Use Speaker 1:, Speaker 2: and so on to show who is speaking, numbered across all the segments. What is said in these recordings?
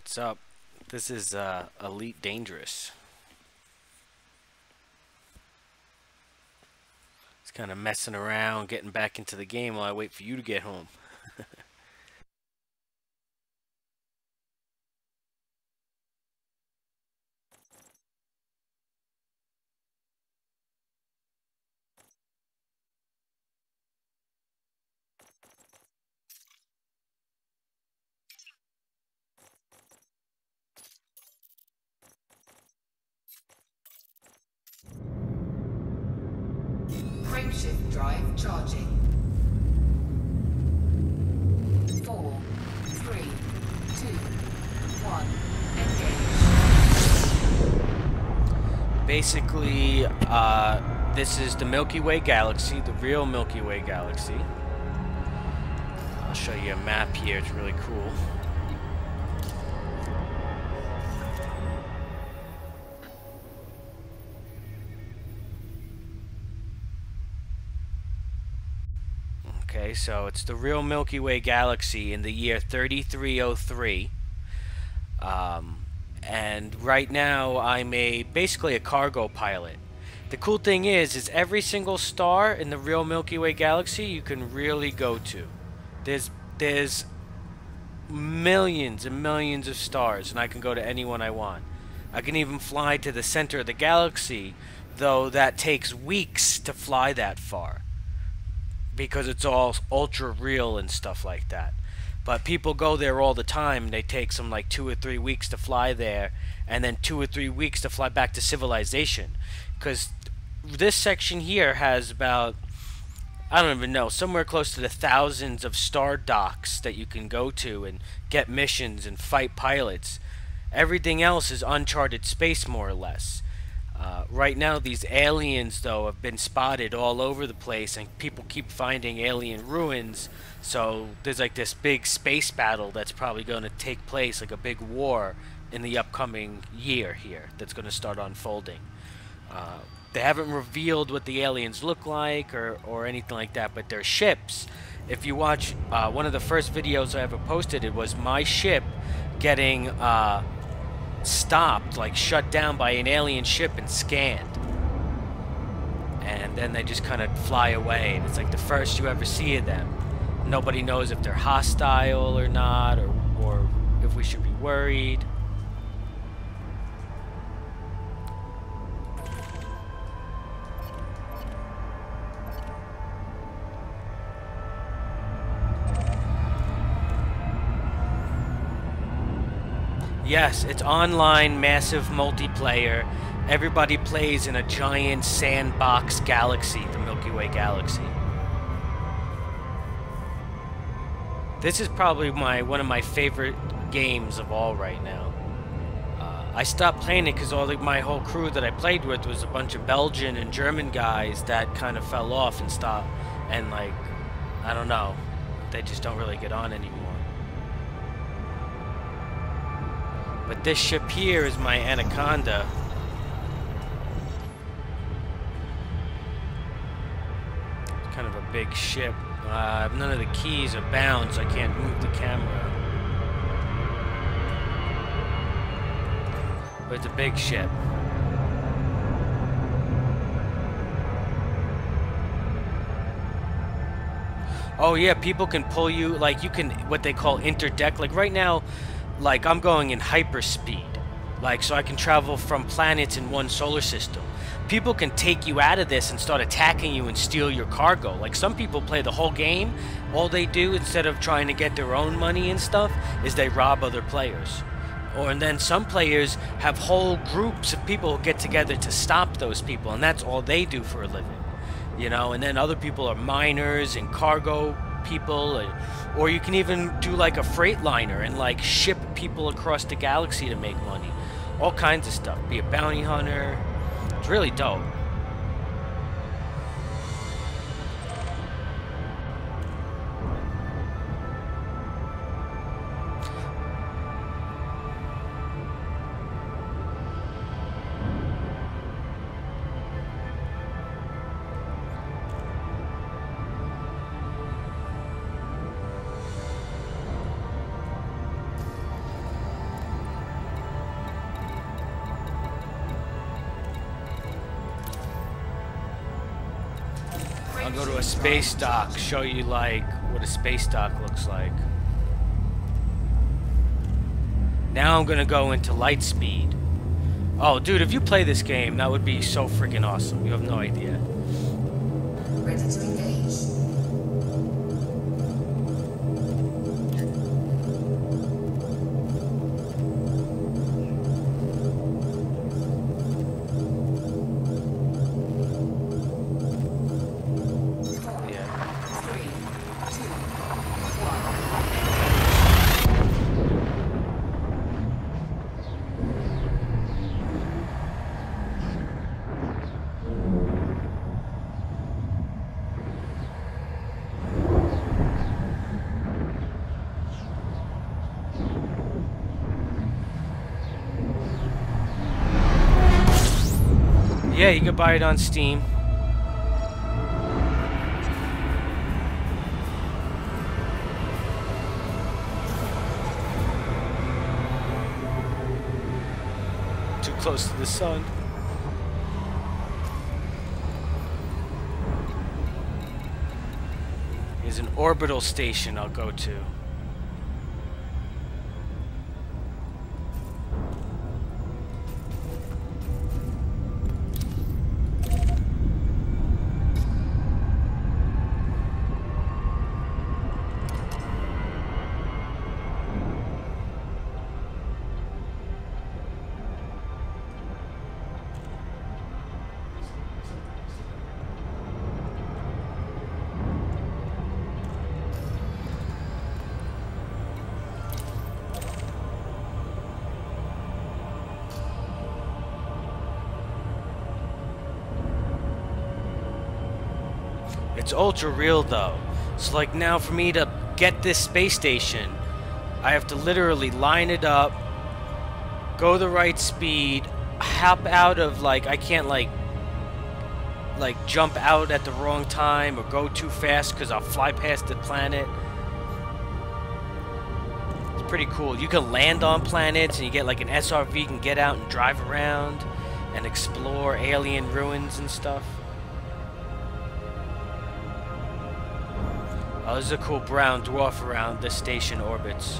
Speaker 1: What's up? This is Elite Dangerous. It's kind of messing around, getting back into the game while I wait for you to get home.
Speaker 2: Frameshift drive charging. 4, 3, 2, 1. Engage.
Speaker 1: Basically, this is the Milky Way galaxy, the real Milky Way galaxy. I'll show you a map here, it's really cool. Okay, so it's the real Milky Way galaxy in the year 3303. And right now I'm basically a cargo pilot. The cool thing is every single star in the real Milky Way galaxy you can really go to. There's millions and millions of stars, and I can go to any one I want. I can even fly to the center of the galaxy, though that takes weeks to fly that far, because it's all ultra real and stuff like that. But people go there all the time, and they take some like 2 or 3 weeks to fly there, and then 2 or 3 weeks to fly back to civilization. Because this section here has about, I don't even know, somewhere close to the thousands of star docks that you can go to and get missions and fight pilots. Everything else is uncharted space, more or less. Right now, these aliens, though, have been spotted all over the place, and people keep finding alien ruins. So there's like this big space battle that's probably going to take place, like a big war in the upcoming year here that's going to start unfolding. They haven't revealed what the aliens look like or anything like that, but they're ships. If you watch one of the first videos I ever posted, it was my ship getting stopped, like shut down by an alien ship and scanned. And then they just kind of fly away, and it's like the first you ever see of them. Nobody knows if they're hostile or not, or if we should be worried. Yes, it's online, massive multiplayer. Everybody plays in a giant sandbox galaxy, the Milky Way galaxy. This is probably one of my favorite games of all right now. I stopped playing it because my whole crew that I played with was a bunch of Belgian and German guys that kind of fell off and stopped. And like, I don't know, they just don't really get on anymore. But this ship here is my Anaconda. It's kind of a big ship. None of the keys are bound, so I can't move the camera. But it's a big ship. Oh yeah, people can pull you, like you can, what they call interdeck. Like right now, like I'm going in hyperspeed, like so I can travel from planets in one solar system. People can take you out of this and start attacking you and steal your cargo. Like some people play the whole game, all they do instead of trying to get their own money and stuff is they rob other players. And then some players have whole groups of people who get together to stop those people, and that's all they do for a living, you know. And then other people are miners and cargo people, or you can even do like a freight liner and like ship people across the galaxy to make money. All kinds of stuff. Be a bounty hunter. It's really dope. I'll go to a space dock, show you like what a space dock looks like. Now I'm gonna go into light speed. Oh, dude, if you play this game, that would be so freaking awesome. You have no idea.
Speaker 2: Ready to engage.
Speaker 1: Yeah, you can buy it on Steam. Too close to the sun. Here's an orbital station I'll go to. It's ultra real though. So like now for me to get this space station, I have to literally line it up, go the right speed, hop out of like, I can't like jump out at the wrong time or go too fast because I'll fly past the planet. It's pretty cool. You can land on planets and you get like an SRV, you can get out and drive around and explore alien ruins and stuff. Oh, there's a cool brown dwarf around the station orbits.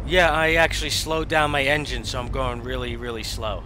Speaker 1: Yeah, I actually slowed down my engine, so I'm going really, really slow.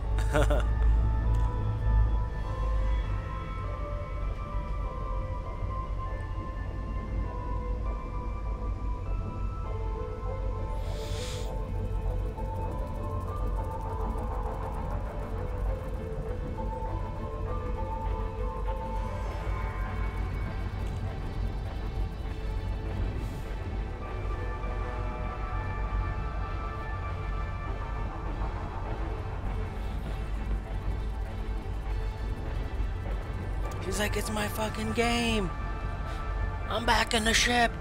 Speaker 1: He's like, it's my fucking game. I'm back in the ship.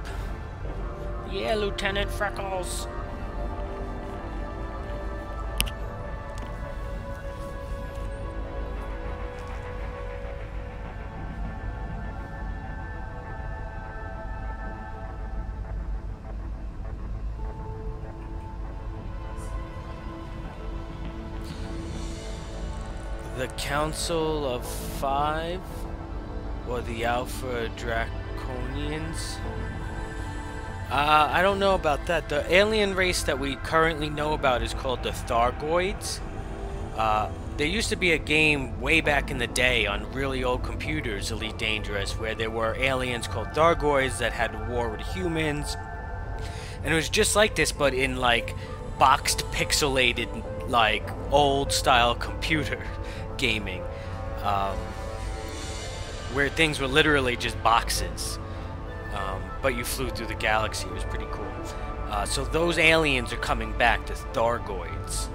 Speaker 1: Yeah, Lieutenant Freckles. The Council of Five, or the Alpha Draconians. I don't know about that. The alien race that we currently know about is called the Thargoids. There used to be a game way back in the day on really old computers, Elite Dangerous, where there were aliens called Thargoids that had war with humans. And it was just like this, but in like boxed, pixelated, like old style computer gaming. Um, where things were literally just boxes. But you flew through the galaxy. It was pretty cool. So those aliens are coming back, the Thargoids.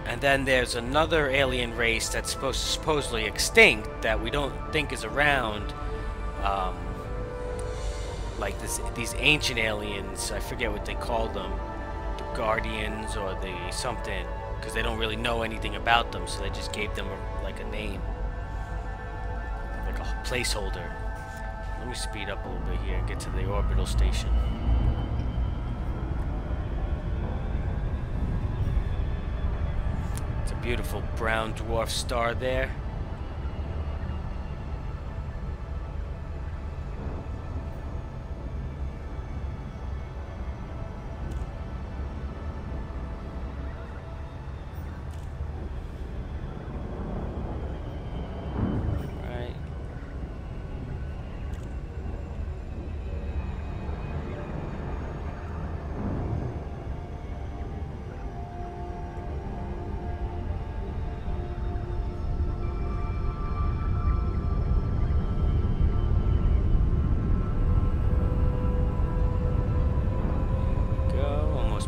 Speaker 1: And then there's another alien race that's supposedly extinct that we don't think is around. Like these ancient aliens. I forget what they called them. The Guardians or the something. Because they don't really know anything about them, so they just gave them like a name. Like a placeholder. Let me speed up a little bit here and get to the orbital station. It's a beautiful brown dwarf star there.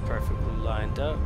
Speaker 1: Perfectly lined up.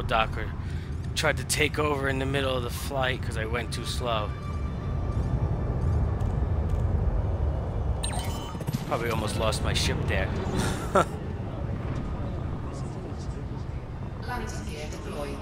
Speaker 1: Docker tried to take over in the middle of the flight because I went too slow. Probably almost lost my ship there.
Speaker 2: Landing gear deployed.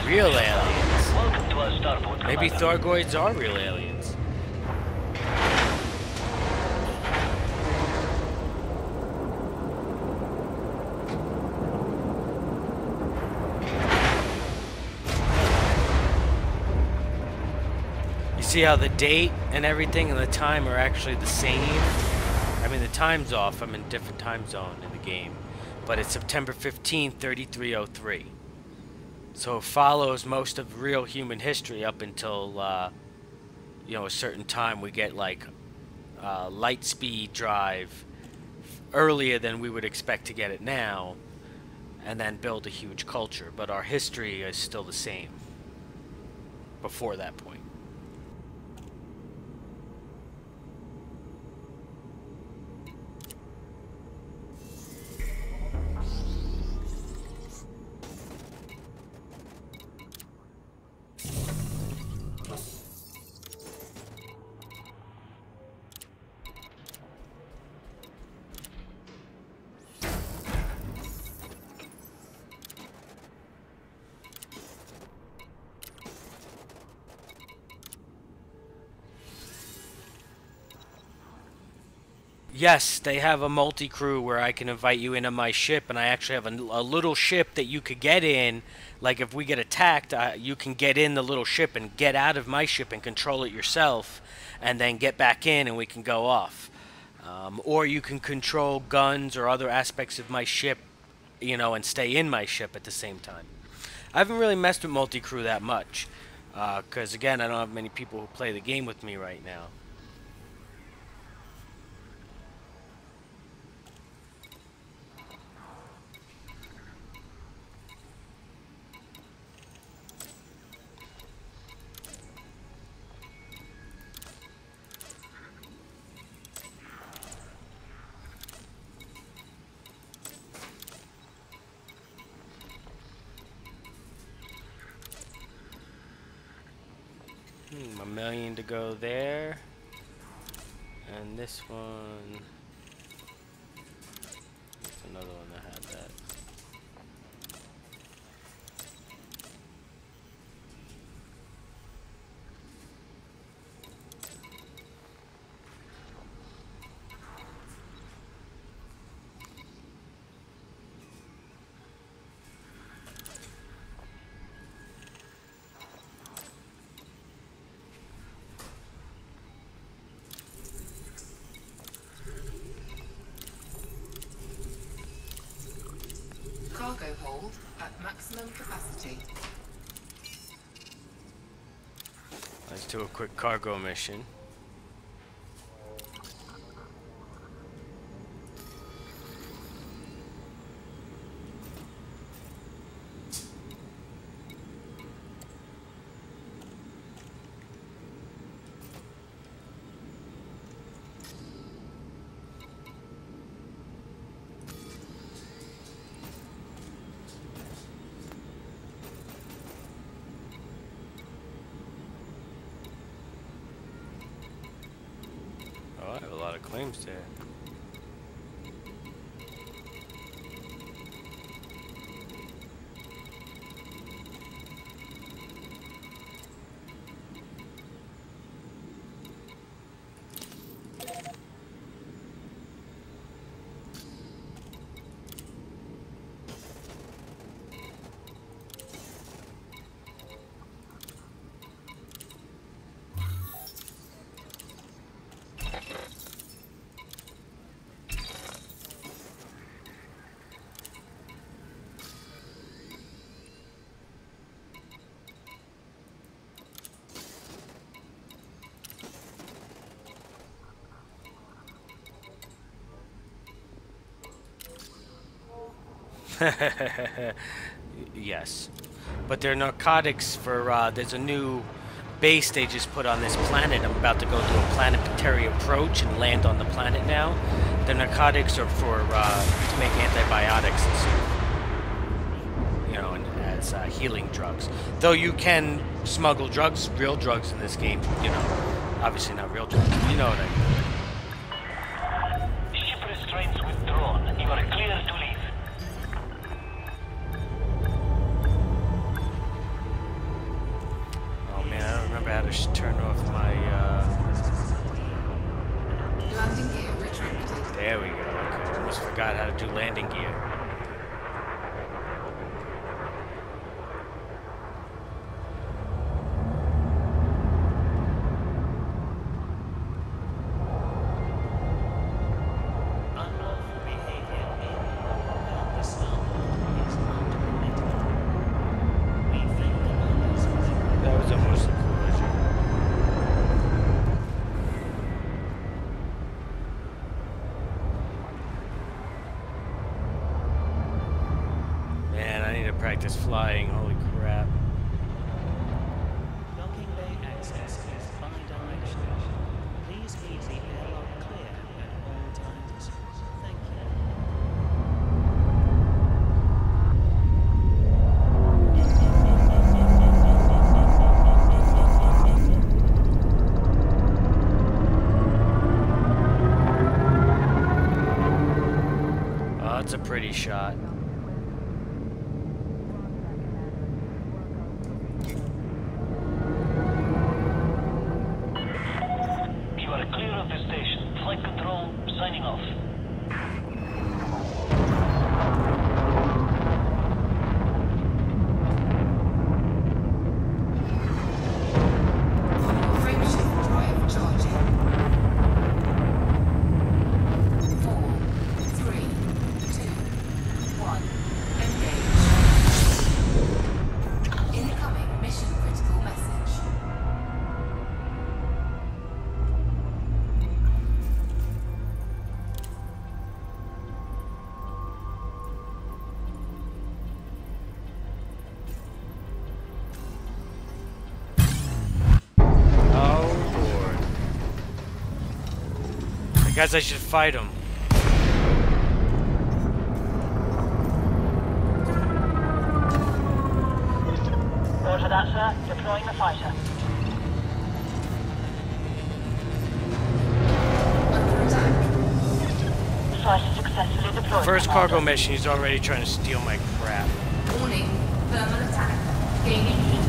Speaker 1: Real aliens. Maybe Thargoids are real aliens. You see how the date and everything and the time are actually the same? I mean, the time's off. I'm in a different time zone in the game. But it's September 15th, 3303. So it follows most of real human history up until, you know, a certain time. We get, like, light speed drive earlier than we would expect to get it now, and then build a huge culture. But our history is still the same before that point. Yes, they have a multi-crew where I can invite you into my ship, and I actually have a little ship that you could get in. Like if we get attacked, you can get in the little ship and get out of my ship and control it yourself, and then get back in, and we can go off. Or you can control guns or other aspects of my ship, you know, and stay in my ship at the same time. I haven't really messed with multi-crew that much, because again, I don't have many people who play the game with me right now. A million to go there. And this one. There's another one that had that.
Speaker 2: Cargo hold at maximum capacity.
Speaker 1: Let's do a quick cargo mission. Oh, I have a lot of claims there. Yes. But they're narcotics for, there's a new base they just put on this planet. I'm about to go do a planetary approach and land on the planet now. The narcotics are for, to make antibiotics and stuff. You know, and as healing drugs. Though you can smuggle drugs, real drugs in this game, you know. Obviously not real drugs, but you know what I mean.
Speaker 3: Ship restraints withdrawn. You are clear to leave.
Speaker 1: Oh man, I don't remember how to turn off my,
Speaker 2: Landing gear retracted.
Speaker 1: There we go. Okay. Almost forgot how to do landing gear. That was almost a collision. Man, I need to practice flying. Holy crap.
Speaker 4: Docking bay access is bi-directional. Please keep the airlock clear at all times. Thank
Speaker 1: Oh, that's a pretty shot.
Speaker 3: You are clear of the station. Flight control signing off.
Speaker 1: Guys, I should fight him.
Speaker 3: Roger that, sir. Deploying the fighter.
Speaker 2: Under attack.
Speaker 3: Fighter successfully deployed.
Speaker 1: First
Speaker 3: Commander.
Speaker 1: cargo mission, he's already trying to steal my crap.
Speaker 2: Warning. Thermal attack. Gaining heat.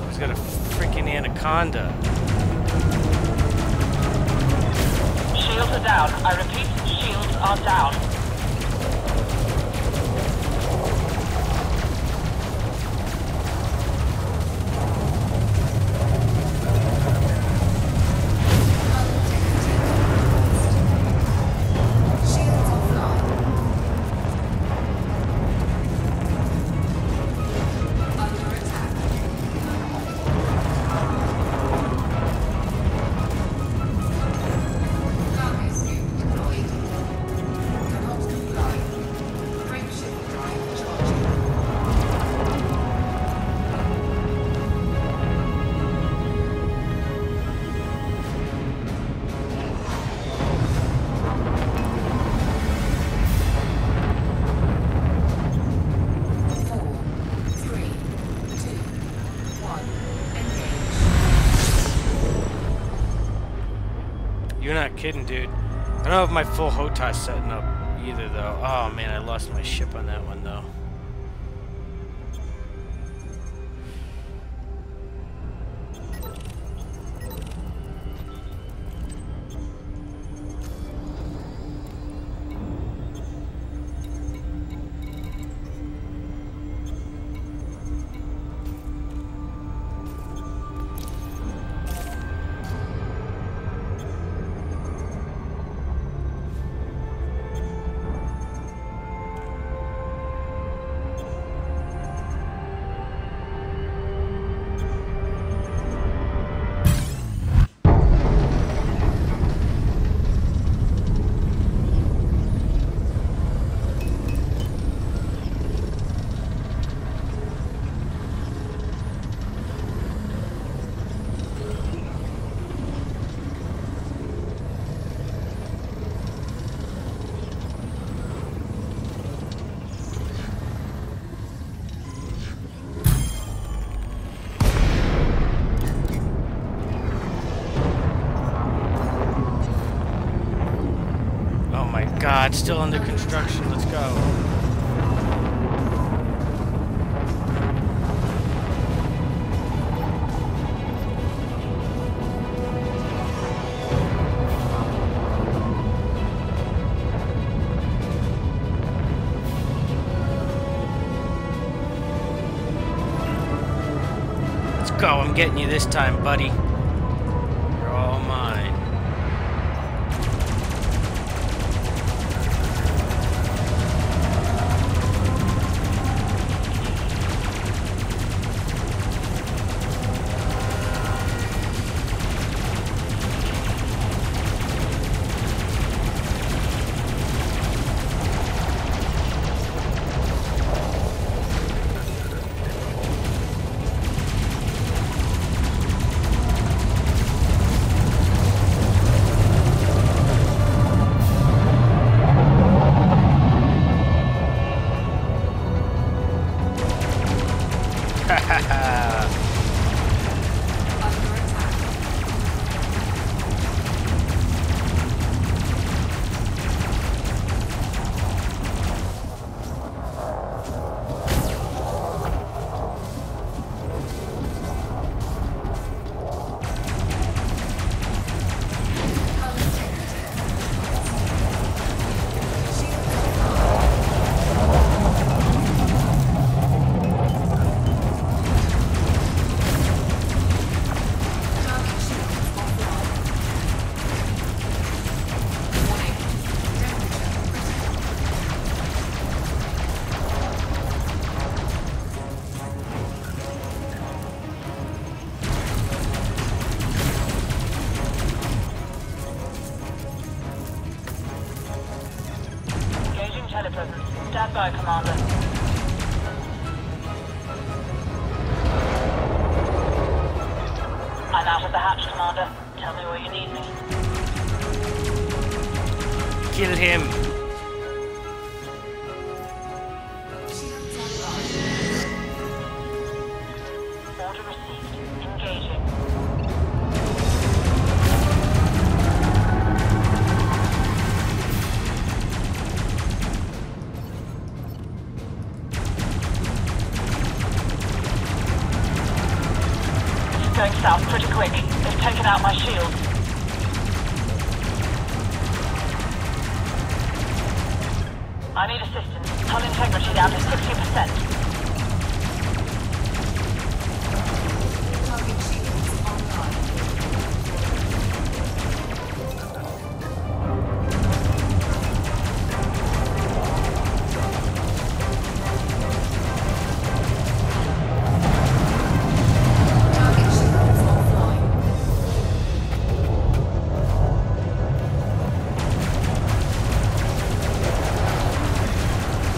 Speaker 1: He's got a freaking anaconda.
Speaker 3: Shields are down. I repeat, shields are down.
Speaker 2: Shields offline. Under attack. Cargo suit deployed. Cannot comply. Frameshift drive charging. Four, three, two, one. Engage.
Speaker 1: You're not kidding, dude. I don't have my full HOTAS setting up either, though. Oh, man, I lost my ship on that one, though. Oh my god, still under construction. Let's go. Let's go. I'm getting you this time, buddy. You're all mine.
Speaker 3: go, Commander. I'm out of the hatch, Commander. Tell me where you need me.
Speaker 1: Kill him.
Speaker 3: Order received. Engaging. This is going south pretty quick. They've taken out my shield. I need assistance. Hull integrity down to 60%.
Speaker 2: Target shields online. Target shields offline.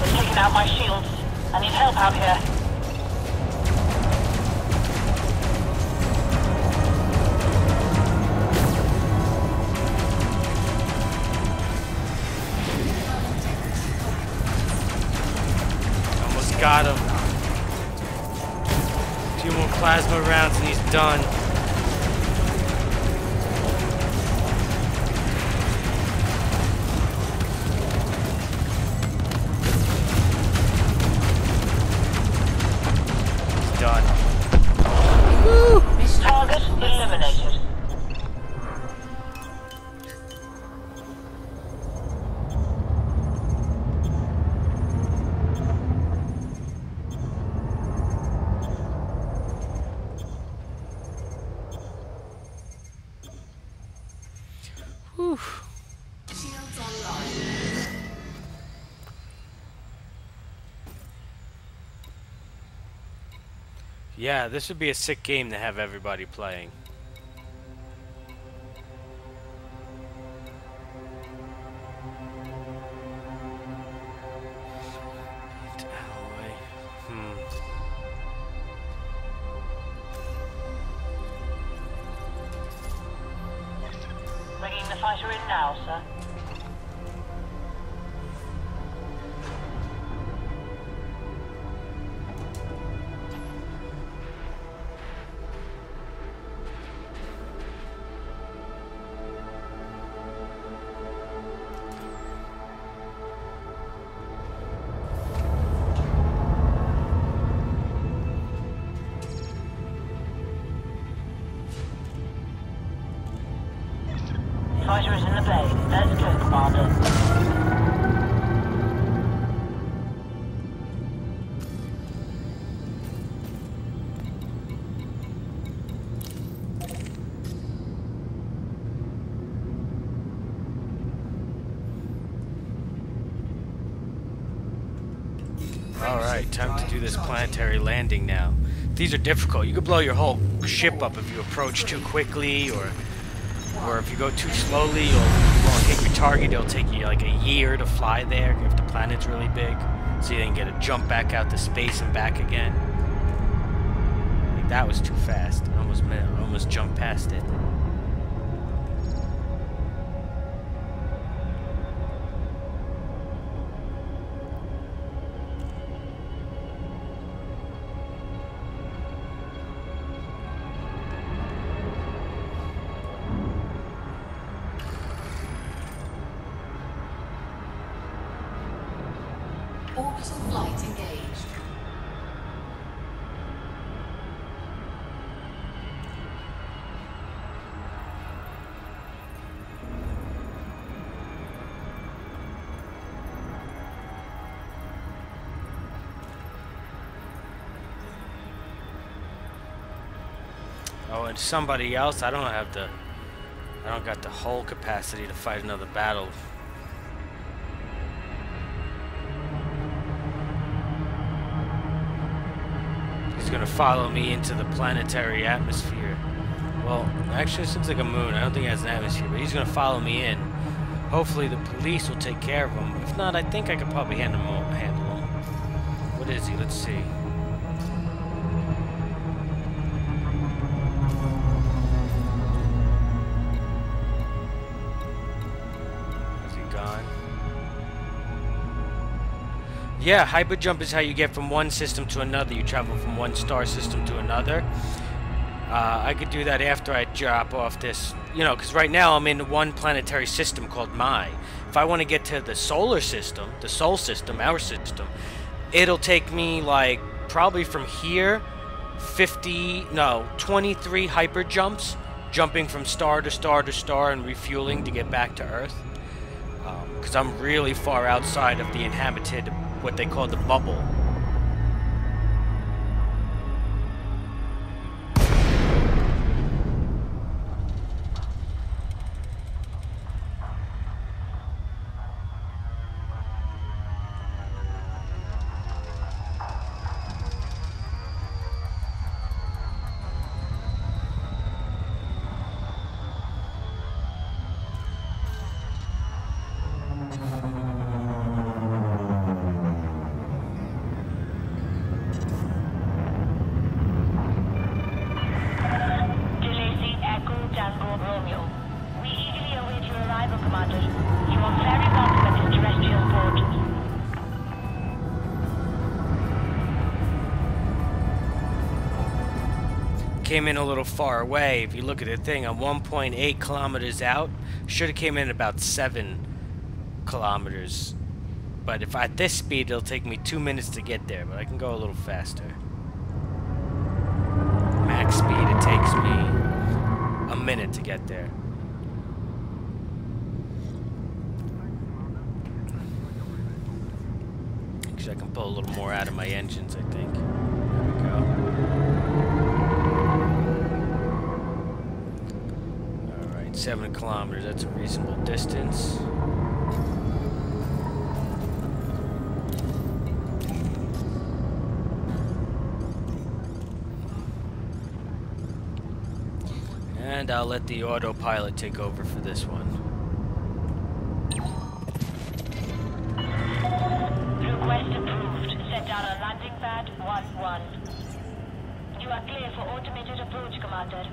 Speaker 3: They're taking out my shields. I need help out here.
Speaker 1: Almost got him. A few more plasma rounds and he's done. He's done.
Speaker 3: Target eliminated.
Speaker 1: Whew.
Speaker 2: Shields online.
Speaker 1: Yeah, this would be a sick game to have everybody playing. Alloy.
Speaker 3: Bringing the fighter in now, sir. Fighter is in the bay. Let's go, Commander.
Speaker 1: Alright, time to do this planetary landing now. These are difficult. You could blow your whole ship up if you approach too quickly, or if you go too slowly, you won't hit your target. It'll take you like a year to fly there if the planet's really big. So you then get to jump back out to space and back again. I think that was too fast. I almost jumped past it.
Speaker 2: Orbital flight engaged.
Speaker 1: Oh, and somebody else, I don't got the whole capacity to fight another battle. He's gonna follow me into the planetary atmosphere. Well, actually it seems like a moon. I don't think it has an atmosphere, but he's gonna follow me in. Hopefully the police will take care of him. If not, I think I could probably handle him. What is he? Let's see. Is he gone? Yeah, hyperjump is how you get from one system to another. You travel from one star system to another. I could do that after I drop off this, you know, because right now I'm in one planetary system called Mai. If I want to get to the solar system, the Sol system, our system, it'll take me like probably from here 23 hyper jumps, jumping from star to star to star and refueling to get back to Earth. Because I'm really far outside of the inhabited, what they call the bubble. Came in a little far away. If you look at the thing, I'm 1.8 kilometers out. Should have came in about 7 kilometers. But if at this speed, it'll take me 2 minutes to get there. But I can go a little faster. Max speed, it takes me a minute to get there. Actually, I can pull a little more out of my engines, I think. There we go. 7 kilometers, that's a reasonable distance. And I'll let the autopilot take over for this one.
Speaker 3: Request approved. Set down a landing pad 1-1. You are clear for automated approach, Commander.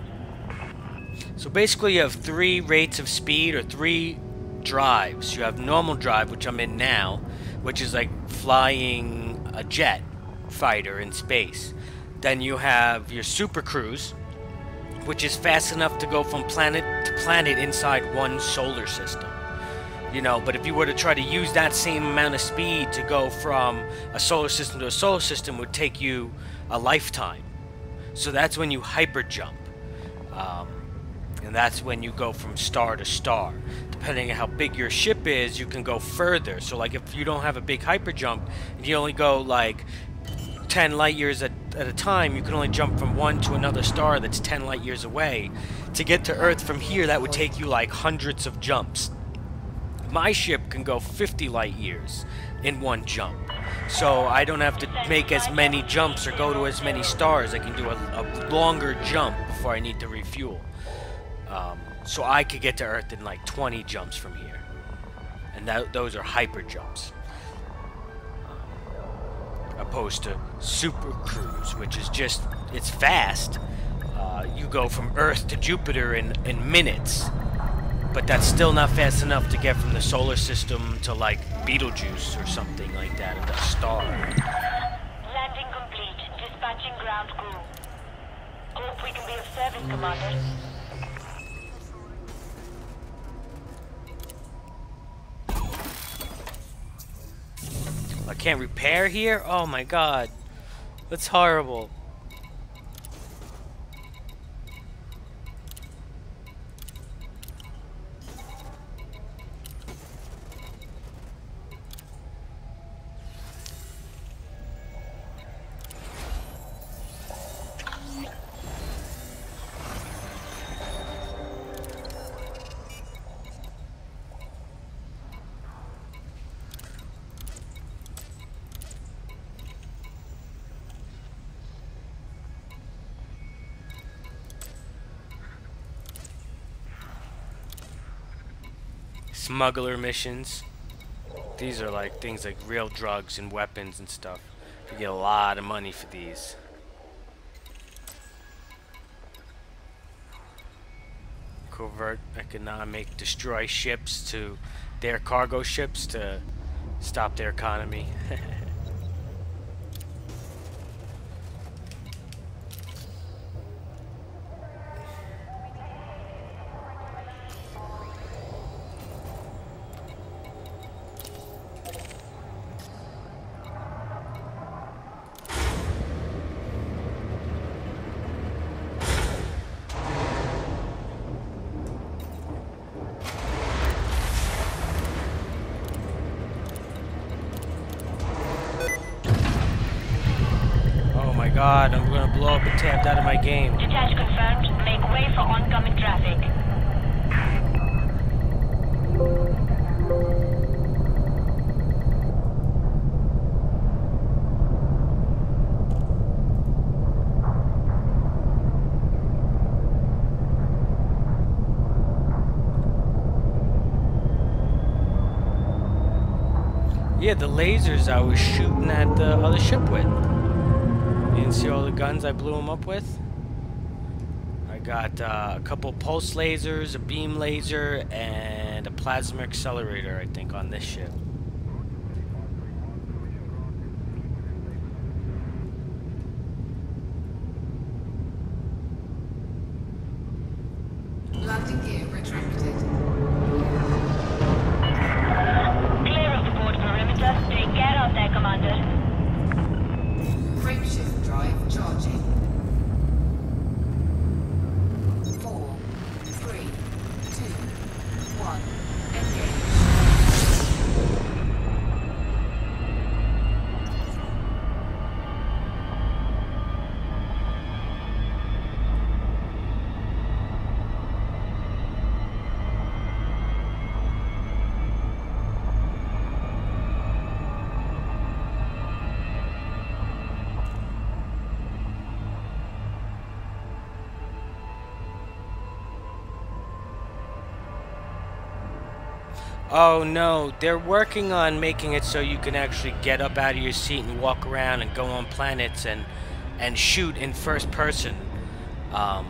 Speaker 1: So basically you have 3 rates of speed, or 3 drives. You have normal drive, which I'm in now, which is like flying a jet fighter in space. Then you have your super cruise, which is fast enough to go from planet to planet inside one solar system. You know, but if you were to try to use that same amount of speed to go from a solar system to a solar system, it would take you a lifetime. So that's when you hyper jump. And that's when you go from star to star. Depending on how big your ship is, you can go further. So like if you don't have a big hyper jump, and you only go like 10 light years at a time, you can only jump from one to another star that's 10 light years away. To get to Earth from here, that would take you like hundreds of jumps. My ship can go 50 light years in one jump. So I don't have to make as many jumps or go to as many stars. I can do a longer jump before I need to refuel. So I could get to Earth in like 20 jumps from here. And those are hyper jumps. Opposed to super cruise, which is just, it's fast. You go from Earth to Jupiter in minutes. But that's still not fast enough to get from the solar system to like Betelgeuse or something like that, a star.
Speaker 3: Landing complete. Dispatching ground crew. Hope we can be of service, Commander.
Speaker 1: I can't repair here? Oh my god. That's horrible. Smuggler missions. These are like things like real drugs and weapons and stuff. You get a lot of money for these. Covert economic, destroy ships to their cargo ships to stop their economy. Oh my god, I'm gonna blow up and tapped out of my game.
Speaker 3: Detach confirmed. Make way for oncoming traffic.
Speaker 1: Yeah, the lasers I was shooting at the other ship with. You didn't see all the guns I blew them up with? I got a couple pulse lasers, a beam laser, and a plasma accelerator, I think, on this ship.
Speaker 2: Landing gear retracted.
Speaker 3: Clear of the port perimeter. Take care of that, Commander.
Speaker 2: Frameshift drive charging. 4, 3, 2, 1. Engage.
Speaker 1: Oh no, they're working on making it so you can actually get up out of your seat and walk around and go on planets and shoot in first person. But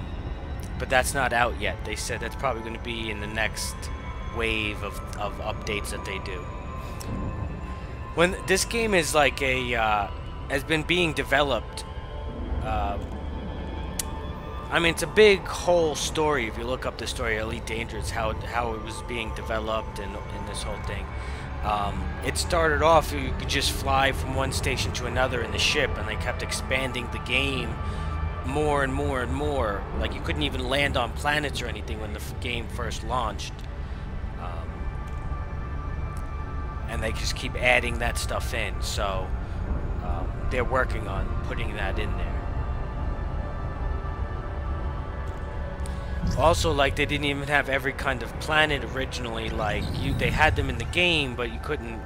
Speaker 1: that's not out yet. They said that's probably going to be in the next wave of updates that they do. When this game is like a has been being developed. I mean, it's a big whole story. If you look up the story, Elite Dangerous, how it was being developed and this whole thing. It started off, you could just fly from one station to another in the ship, and they kept expanding the game more and more and more. Like, you couldn't even land on planets or anything when the game first launched. And they just keep adding that stuff in, so they're working on putting that in there. Also, like, they didn't even have every kind of planet originally. Like, they had them in the game, but you couldn't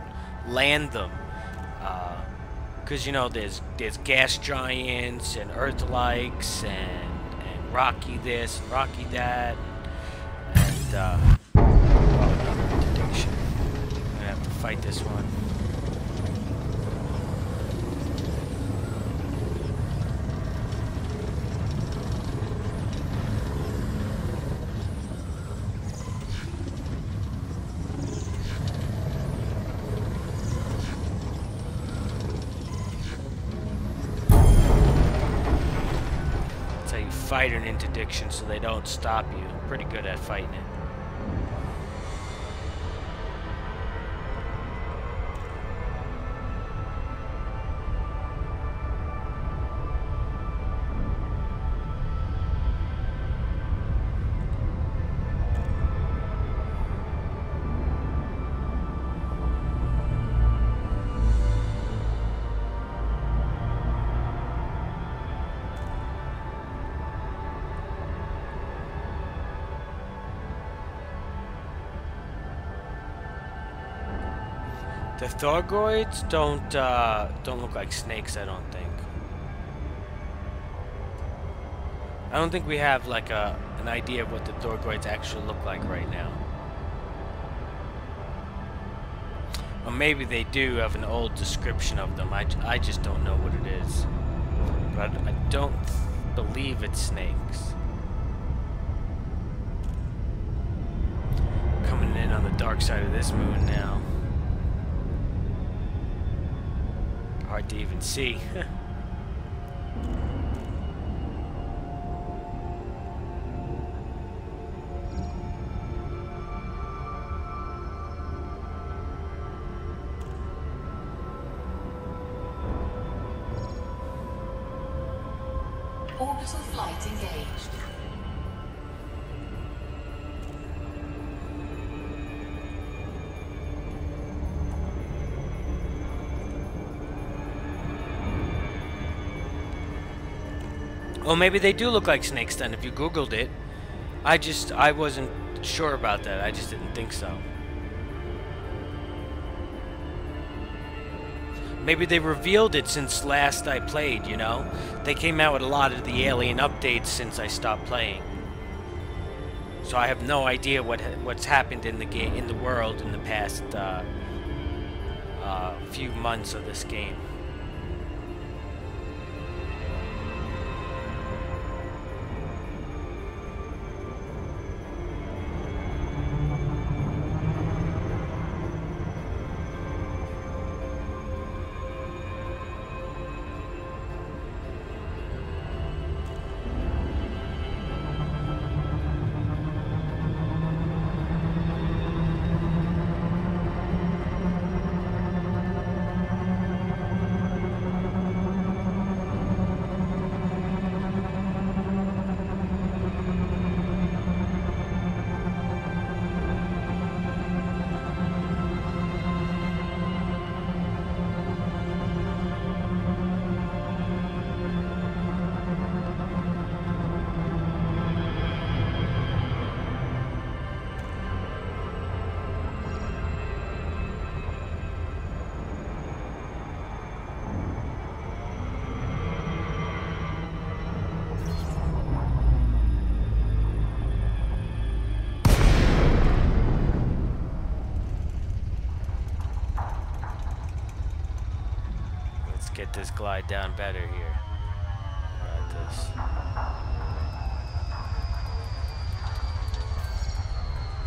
Speaker 1: land them. Because, you know, there's gas giants and earth-likes and rocky this and rocky that. And, oh, another interdiction. I'm gonna have to fight this one. Fight an interdiction so they don't stop you. I'm pretty good at fighting it. The Thorgoids don't look like snakes, I don't think. I don't think we have like an idea of what the Thorgoids actually look like right now. Or maybe they do have an old description of them. I just don't know what it is. But I don't believe it's snakes. Coming in on the dark side of this moon now. Hard to even see.
Speaker 2: Orbital flight engaged.
Speaker 1: Well, maybe they do look like snakes then, if you Googled it. I wasn't sure about that. I just didn't think so. Maybe they revealed it since last I played, you know? They came out with a lot of the alien updates since I stopped playing. So I have no idea what's happened in the game, in the world, in the past few months of this game. Get this glide down better here. Like this.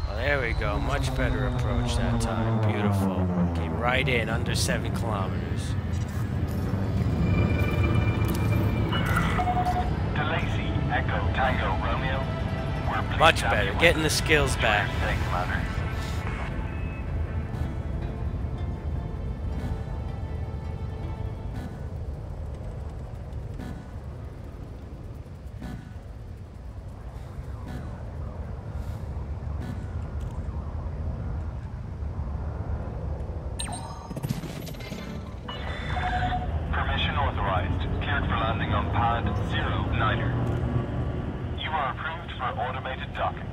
Speaker 1: Well, there we go. Much better approach that time. Beautiful. Came right in under 7 kilometers.
Speaker 5: DeLacy, Echo, Tango, Romeo. We're pleased
Speaker 1: Much
Speaker 5: to have
Speaker 1: better.
Speaker 5: you
Speaker 1: Getting the
Speaker 5: with us.
Speaker 1: skills back.
Speaker 5: Thanks, Commander. Permission authorized. Cleared for landing on pad 09er. You are approved for automated docking.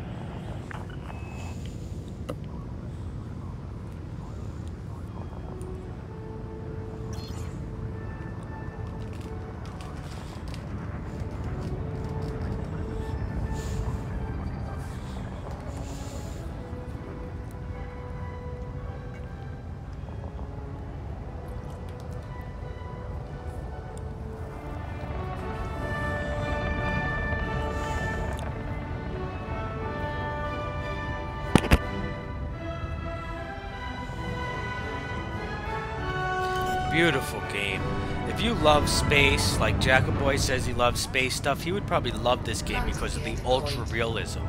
Speaker 1: Beautiful game. If you love space, like Jackaboy says he loves space stuff, he would probably love this game because of the ultra realism.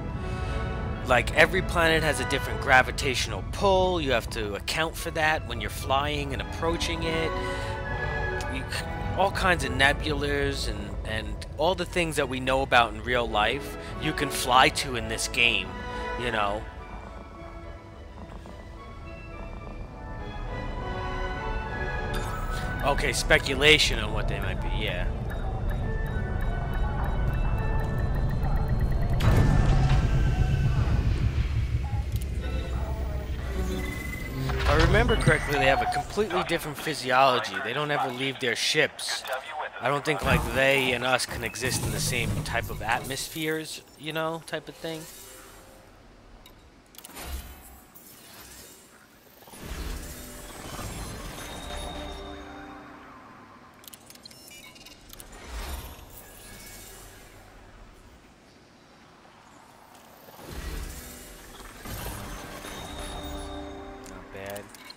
Speaker 1: Like, every planet has a different gravitational pull. You have to account for that when you're flying and approaching it. All kinds of nebulas and all the things that we know about in real life, you can fly to in this game, you know. Okay, speculation on what they might be, yeah. If I remember correctly, they have a completely different physiology. They don't ever leave their ships. I don't think like they and us can exist in the same type of atmospheres, you know, type of thing.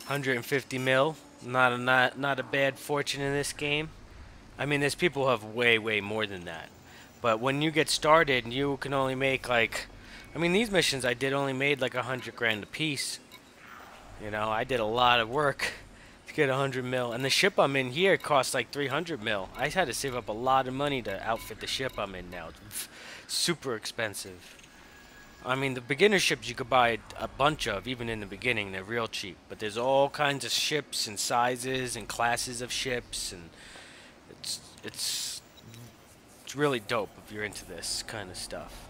Speaker 1: 150 mil. Not a bad fortune in this game. I mean, there's people who have way more than that. But when you get started, you can only make like, I mean, these missions I did only made like 100 grand a piece. You know, I did a lot of work to get 100 mil, and the ship I'm in here costs like 300 mil. I had to save up a lot of money to outfit the ship I'm in now. It's super expensive. I mean, the beginner ships you could buy a bunch of, even in the beginning, they're real cheap. But there's all kinds of ships and sizes and classes of ships, and it's it's it's really dope if you're into this kind of stuff.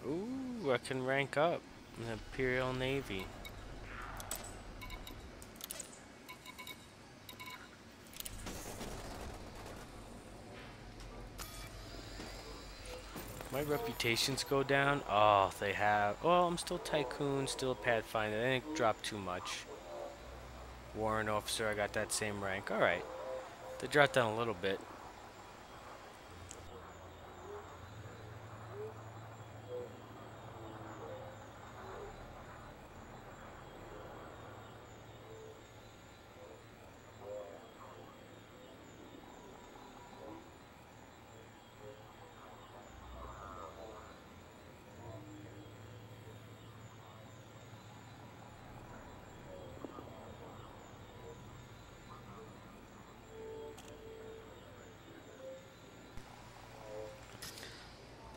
Speaker 1: Ooh, I can rank up in the Imperial Navy. My reputations go down. Oh, they have. Well, I'm still Tycoon, still a Pathfinder. They didn't drop too much. Warrant Officer, I got that same rank. Alright. They dropped down a little bit.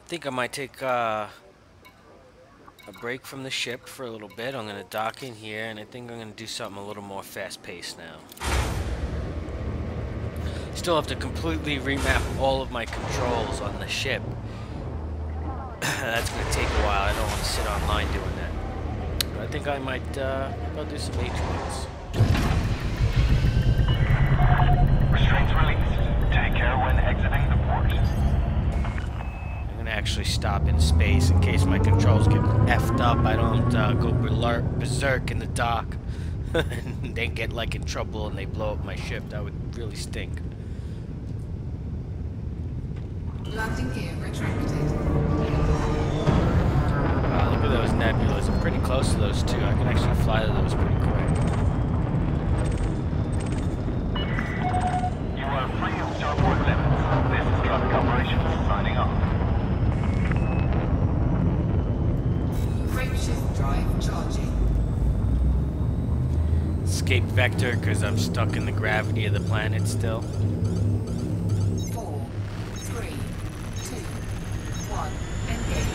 Speaker 1: I think I might take a break from the ship for a little bit. I'm going to dock in here, and I think I'm going to do something a little more fast-paced now. Still have to completely remap all of my controls on the ship. That's going to take a while. I don't want to sit online doing that. But I think I might I'll do some H1s.
Speaker 5: Restraints released. Take care when exiting the port.
Speaker 1: I'm gonna actually stop in space in case my controls get effed up. I don't go berserk in the dock and they get like in trouble and they blow up my ship. That would really stink.
Speaker 2: Landing gear retracted.
Speaker 1: Wow, look at those nebulas. I'm pretty close to those two. I can actually fly to those pretty quick.
Speaker 5: You are free of starboard limits. This is traffic operations signing off.
Speaker 2: Frameshift drive charging.
Speaker 1: Escape vector because I'm stuck in the gravity of the planet still.
Speaker 2: 4, 3, 2, 1, engage.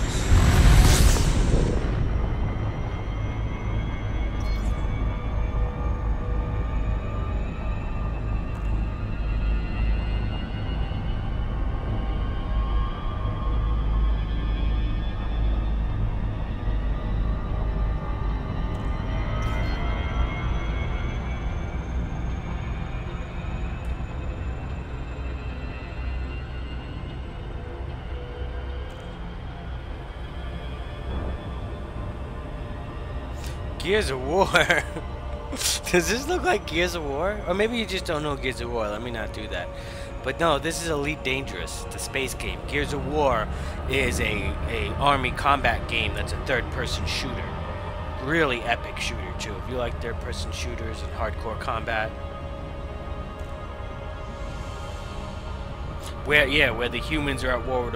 Speaker 1: Gears of War. Does this look like Gears of War? Or maybe you just don't know Gears of War. Let me not do that. But no, this is Elite Dangerous, the space game. Gears of War is a army combat game that's a third-person shooter. Really epic shooter too. If you like third-person shooters and hardcore combat. Where the humans are at war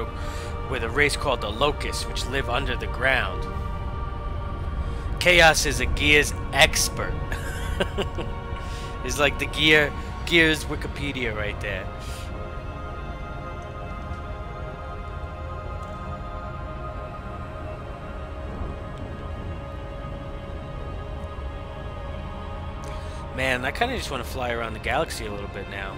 Speaker 1: with a race called the Locusts, which live under the ground. Chaos is a Gears expert. It's like the Gears Wikipedia right there. Man, I kind of just want to fly around the galaxy a little bit now.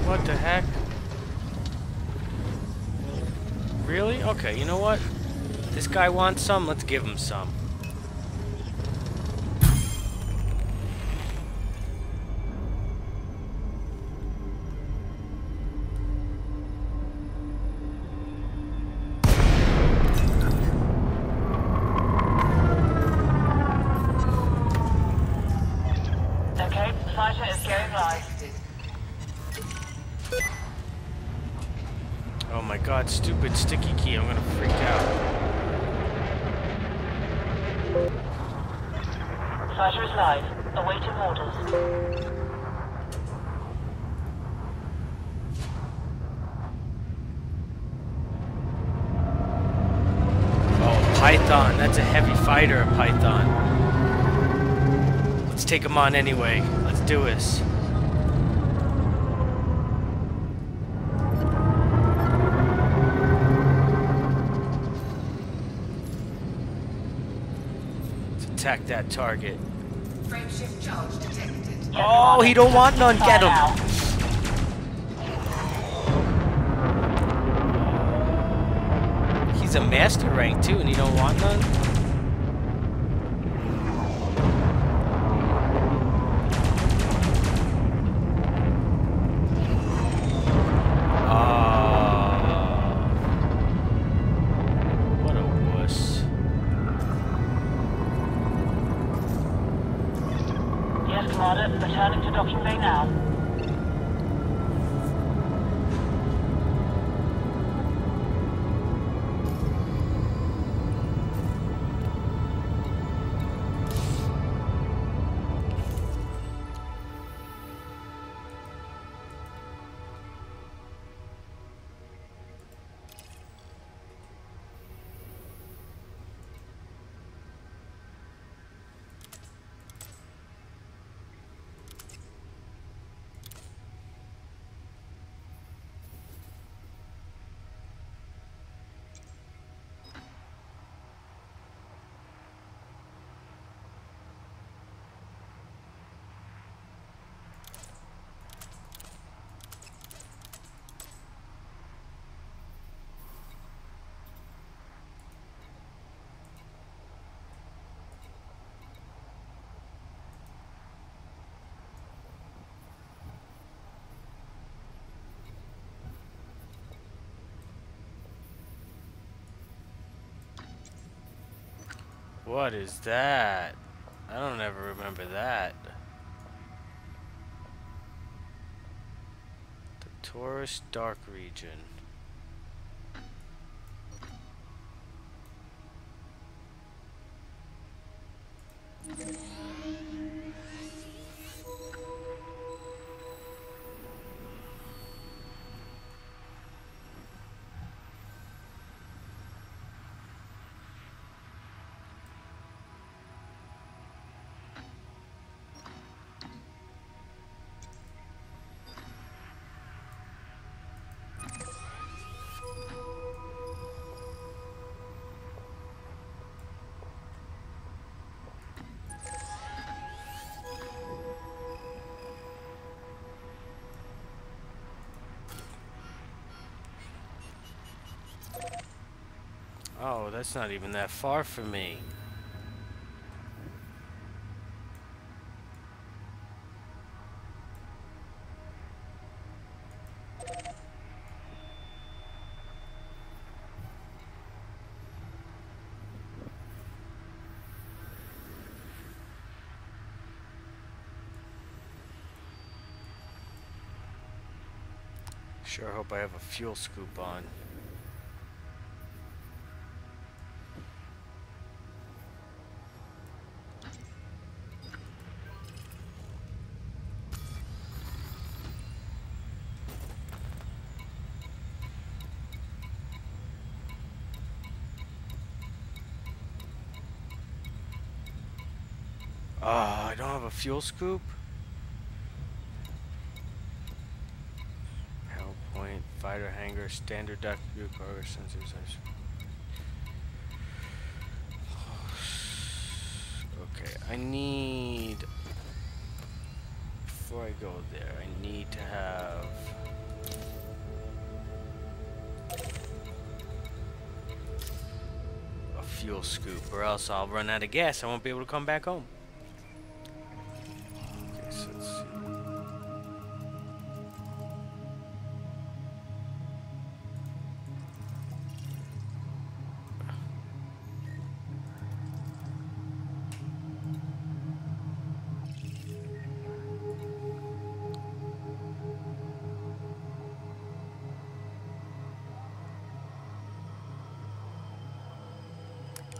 Speaker 1: What the heck? Really? Okay, you know what? This guy wants some, let's give him some.
Speaker 3: Okay, fighter is going live.
Speaker 1: Oh my god, stupid sticky key, I'm gonna freak out.
Speaker 3: Fighter is live, awaiting orders.
Speaker 1: Oh, Python, that's a heavy fighter, a Python. Let's take him on anyway. Let's do this. Let's attack that target.
Speaker 2: Frameshift charge detected.
Speaker 1: Oh, he don't want none. Get him.
Speaker 3: Now.
Speaker 1: He's a master rank too, and he don't want none. What a wuss.
Speaker 3: Yes, Commander, returning to docking bay now.
Speaker 1: What is that? I don't ever remember that. The Taurus Dark Region. Oh, that's not even that far from me. Sure hope I have a fuel scoop on. I don't have a fuel scoop? PowerPoint, fighter hangar, standard duct view, cargo sensors. Okay, I need... Before I go there, I need to have... fuel scoop, or else I'll run out of gas. I won't be able to come back home. Okay, so let's see.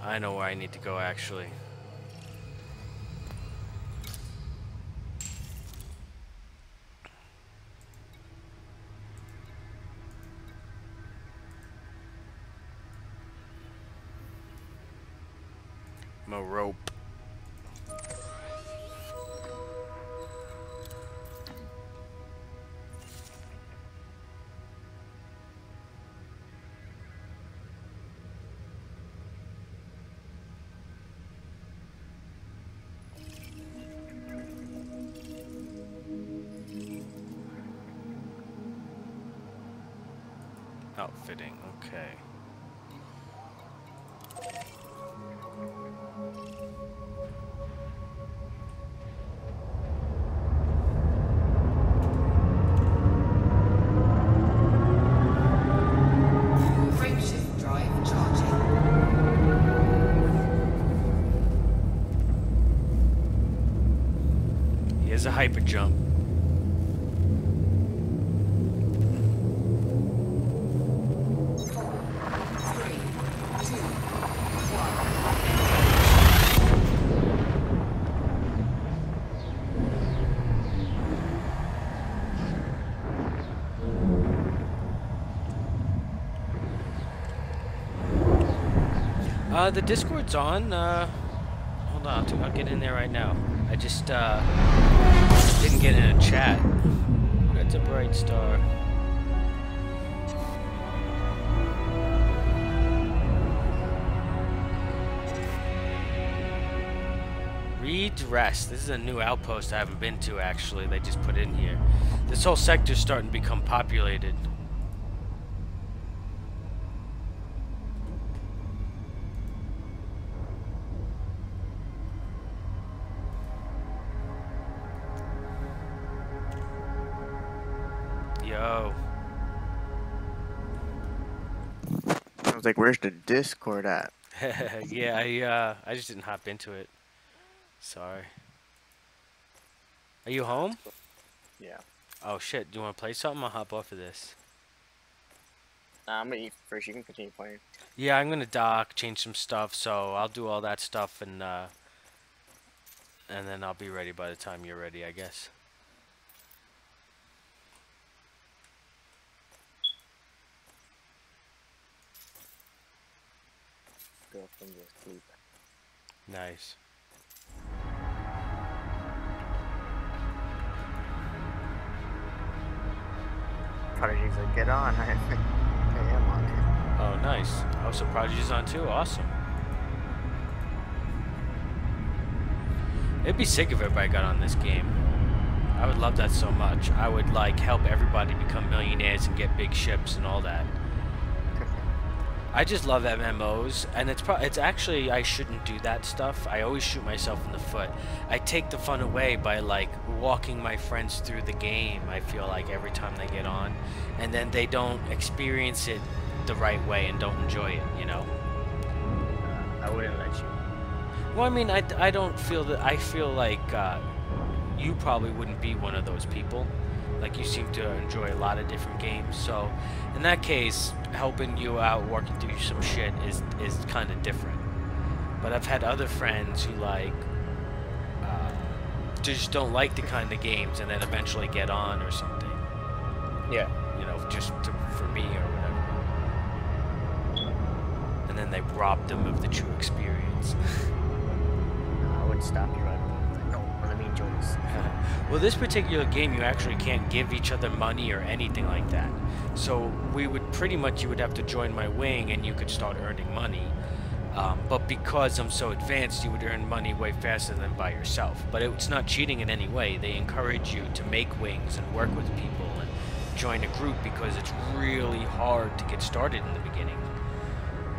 Speaker 1: I know where I need to go, actually. My rope. Outfitting, okay.
Speaker 2: Frameshift drive charging.
Speaker 1: Here's a hyper jump. The Discord's on. Hold on, I'll get in there right now. I just didn't get in a chat. That's a bright star. Reed's Rest. This is a new outpost I haven't been to, actually. They just put in here. This whole sector's starting to become populated. Yo.
Speaker 6: I was like, where's the Discord at?
Speaker 1: Yeah, I just didn't hop into it. Sorry. Are you home?
Speaker 6: Yeah.
Speaker 1: Oh shit, do you want to play something? I'll hop off of this.
Speaker 6: Nah, I'm gonna eat first. You can continue playing.
Speaker 1: Yeah, I'm gonna dock, change some stuff, so I'll do all that stuff and then I'll be ready by the time you're ready, I guess.
Speaker 6: Girlfriend is asleep.
Speaker 1: Nice.
Speaker 6: Prodigy's like, get on. I am on it.
Speaker 1: Oh, nice. Oh, so Prodigy's on too? Awesome. It'd be sick if everybody got on this game. I would love that so much. I would, like, help everybody become millionaires and get big ships and all that. I just love MMOs, and it's actually, I shouldn't do that stuff. I always shoot myself in the foot. I take the fun away by, like, walking my friends through the game, I feel like, every time they get on. And then they don't experience it the right way and don't enjoy it, you know?
Speaker 6: I wouldn't let you.
Speaker 1: Well, I mean, I don't feel that, I feel like you probably wouldn't be one of those people. Like, you seem to enjoy a lot of different games, so in that case, helping you out, working through some shit is kind of different. But I've had other friends who, like, just don't like the kind of games and then eventually get on or something.
Speaker 6: Yeah.
Speaker 1: You know, for me or whatever. And then they rob them of the true experience.
Speaker 6: I would stop you right away. No, let me enjoy this.
Speaker 1: Well, this particular game, you actually can't give each other money or anything like that. So we would pretty much, you would have to join my wing and you could start earning money. But because I'm so advanced, you would earn money way faster than by yourself. But it's not cheating in any way. They encourage you to make wings and work with people and join a group because it's really hard to get started in the beginning.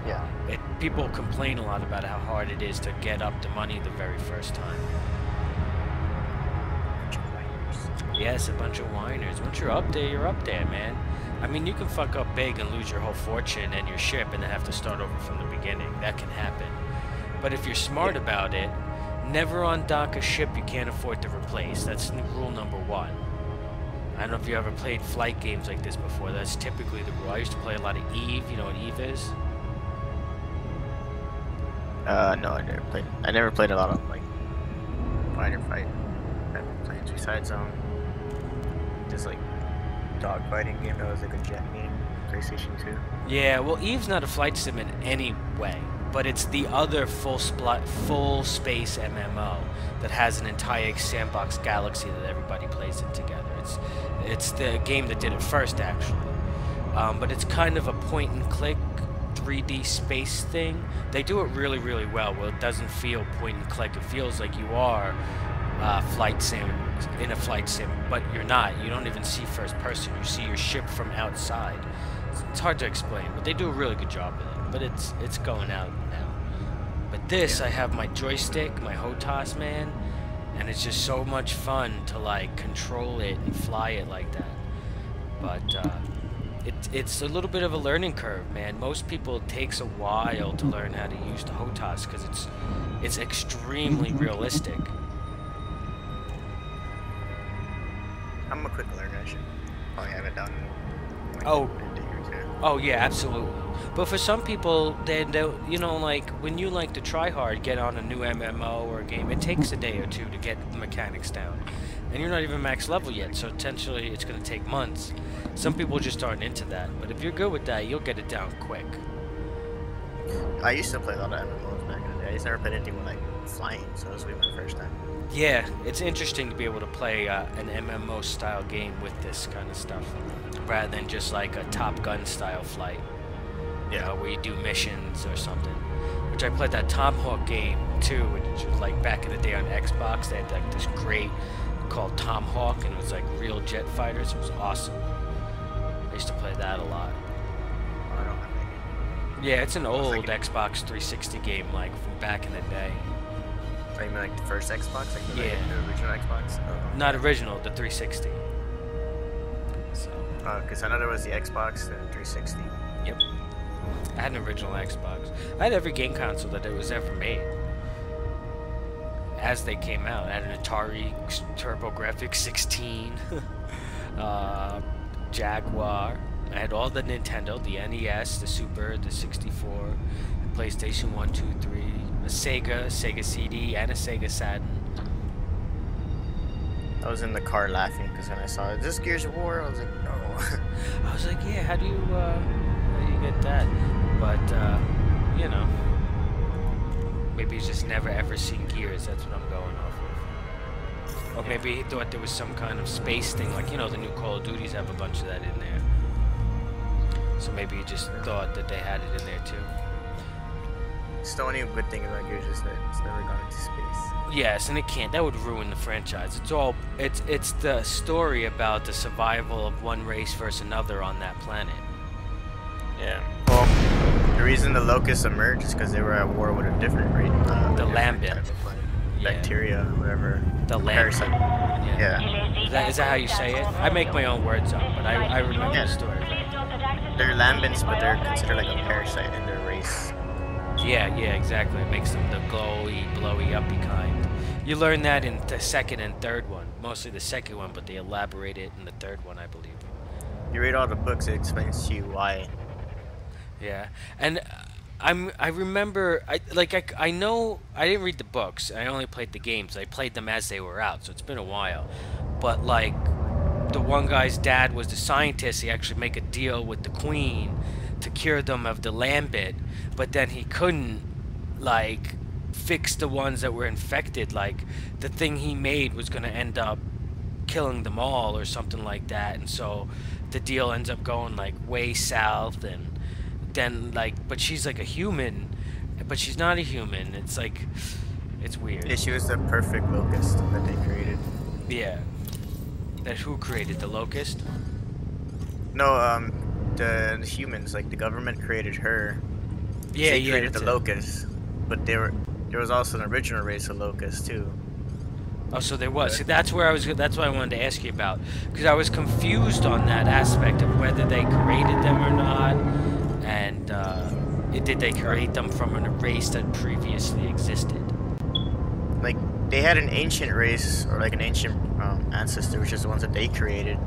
Speaker 6: Yeah.
Speaker 1: people complain a lot about how hard it is to get up to money the very first time. Yes, a bunch of whiners. Once you're up there, man. I mean, you can fuck up big and lose your whole fortune and your ship and then have to start over from the beginning. That can happen. But if you're smart about it, never undock a ship you can't afford to replace. That's rule number 1. I don't know if you ever played flight games like this before. That's typically the rule. I used to play a lot of Eve. You know what Eve is?
Speaker 6: No, I never played a lot of like fighter fight planes besides just like dogfighting game that was like a jet game, PlayStation 2.
Speaker 1: Yeah, well, Eve's not a flight sim in any way, but it's the other full space MMO that has an entire sandbox galaxy that everybody plays in together. It's the game that did it first, actually. But it's kind of a point and click 3D space thing. They do it really, really well. Well, it doesn't feel point and click. It feels like you are flight sim in a flight sim, but you're not. You don't even see first person. You see your ship from outside. It's hard to explain, but they do a really good job with it. But it's going out now. But this, I have my joystick, my HOTAS, man, and it's just so much fun to like control it and fly it like that. But it's a little bit of a learning curve, man. Most people, it takes a while to learn how to use the HOTAS because it's extremely realistic.
Speaker 6: I'm a quick learner. I should probably have it done. Like,
Speaker 1: Oh.
Speaker 6: in a day or two.
Speaker 1: Oh yeah, absolutely. But for some people, they you know, like when you like to try hard, get on a new MMO or a game, it takes a day or two to get the mechanics down, and you're not even max level yet. So potentially, it's going to take months. Some people just aren't into that. But if you're good with that, you'll get it down quick.
Speaker 6: I used to play a lot of MMOs back in the day. I just never played anything with like flying, so it was really my first time.
Speaker 1: Yeah, it's interesting to be able to play an MMO style game with this kind of stuff, rather than just like a Top Gun style flight. You know, where you do missions or something. Which I played that Tomahawk game too, which was like back in the day on Xbox. They had like this great called Tomahawk, and it was like real jet fighters. It was awesome. I used to play that a lot.
Speaker 6: I don't have any.
Speaker 1: Yeah, it's an old Xbox 360 game, like from back in the day.
Speaker 6: I mean, like the first Xbox, like the,
Speaker 1: Yeah.
Speaker 6: the original Xbox. Oh.
Speaker 1: Not original, the 360. So.
Speaker 6: Because I know there was the Xbox, the 360.
Speaker 1: Yep. I had an original Xbox. I had every game console that it was ever made. As they came out. I had an Atari TurboGrafx 16. Jaguar. I had all the Nintendo, the NES, the Super, the 64, PlayStation 1, 2, 3, a Sega CD, and a Sega Saturn.
Speaker 6: I was in the car laughing because when I saw it, this Gears of War, I was like, no.
Speaker 1: I was like, yeah, how do you get that? But, you know, maybe he's just never ever seen Gears. That's what I'm going off of. Or maybe he thought there was some kind of space thing, like, you know, the new Call of Duties have a bunch of that in there. So maybe he just thought that they had it in there too.
Speaker 6: It's the only good thing about Gears is that it's never gone into space.
Speaker 1: Yes, and it can't. That would ruin the franchise. It's the story about the survival of one race versus another on that planet.
Speaker 6: Yeah. Well, the reason the locusts emerged is because they were at war with a different race.
Speaker 1: The Lambent.
Speaker 6: Type of, like,
Speaker 1: Yeah.
Speaker 6: bacteria, whatever.
Speaker 1: The
Speaker 6: Parasite.
Speaker 1: Lambent.
Speaker 6: Yeah.
Speaker 1: Is that how you say it? I make my own words up, but I remember the story.
Speaker 6: They're Lambents, but they're considered like a parasite in their race.
Speaker 1: Yeah, exactly. It makes them the glowy, blowy, uppy kind. You learn that in the second and third one. Mostly the second one, but they elaborate it in the third one, I believe.
Speaker 6: You read all the books, it explains to you why.
Speaker 1: Yeah, and I remember, I know, I didn't read the books, I only played the games. I played them as they were out, so it's been a while. But, like, the one guy's dad was the scientist. He actually make a deal with the queen to cure them of the Lambent, but then he couldn't, like, fix the ones that were infected. Like, the thing he made was going to end up killing them all or something like that, and so the deal ends up going, like, way south, and then, like, but she's like a human, but she's not a human. It's like, it's weird.
Speaker 6: Yeah, she was the perfect locust that they created.
Speaker 1: Yeah. That who created the locust?
Speaker 6: No, the humans, like the government created her
Speaker 1: Yeah,
Speaker 6: They
Speaker 1: yeah.
Speaker 6: created
Speaker 1: that's
Speaker 6: the
Speaker 1: it.
Speaker 6: locusts, but there was also an original race of locusts too.
Speaker 1: Oh, so there was. See, that's where I was. That's what I wanted to ask you about, because I was confused on that aspect of whether they created them or not, and did they create them from a race that previously existed?
Speaker 6: Like they had an ancient race or like an ancient ancestor, which is the ones that they created.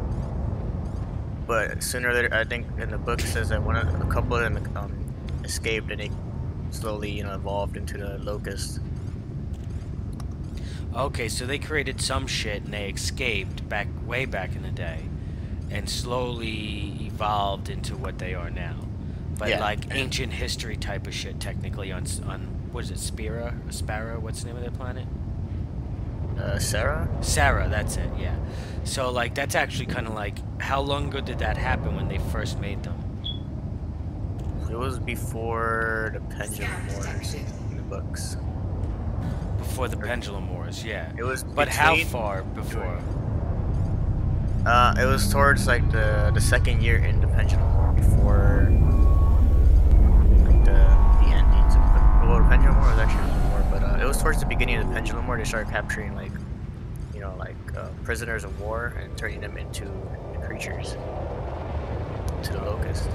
Speaker 6: But sooner or later, I think in the book it says that a couple of them escaped and they slowly, evolved into the locust.
Speaker 1: Okay, so they created some shit and they escaped way back in the day, and slowly evolved into what they are now. But
Speaker 6: Yeah.
Speaker 1: like ancient history type of shit, technically on what is it, Spara? What's the name of their planet?
Speaker 6: Sarah?
Speaker 1: Sarah, that's it. Yeah. So like that's actually kind of like, how long ago did that happen when they first made them?
Speaker 6: It was before the Pendulum Wars in the books.
Speaker 1: Before the Pendulum Wars, yeah.
Speaker 6: It was
Speaker 1: But how
Speaker 6: between-
Speaker 1: far before?
Speaker 6: It was towards like the second year in the Pendulum War before like the endings of the Pendulum War was actually more, but it was towards the beginning of the Pendulum War. They started capturing like prisoners of war and turning them into creatures, to the locust.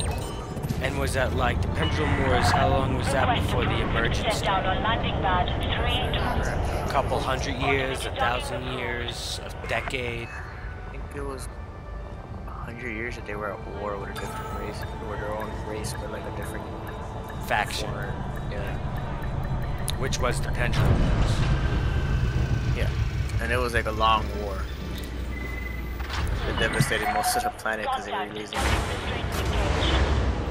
Speaker 1: And was that like the Pendulum Wars? How long was that before the emergence?
Speaker 3: Set down on landing pad 3.
Speaker 1: A couple hundred years, 1,000 years, a decade.
Speaker 6: I think it was 100 years that they were at war with a different race, or their own race, but like a different
Speaker 1: Faction,
Speaker 6: war. Yeah,
Speaker 1: which was the Pendulum Wars.
Speaker 6: yeah, and it was like a long war. It devastated most of the planet because they were losing people.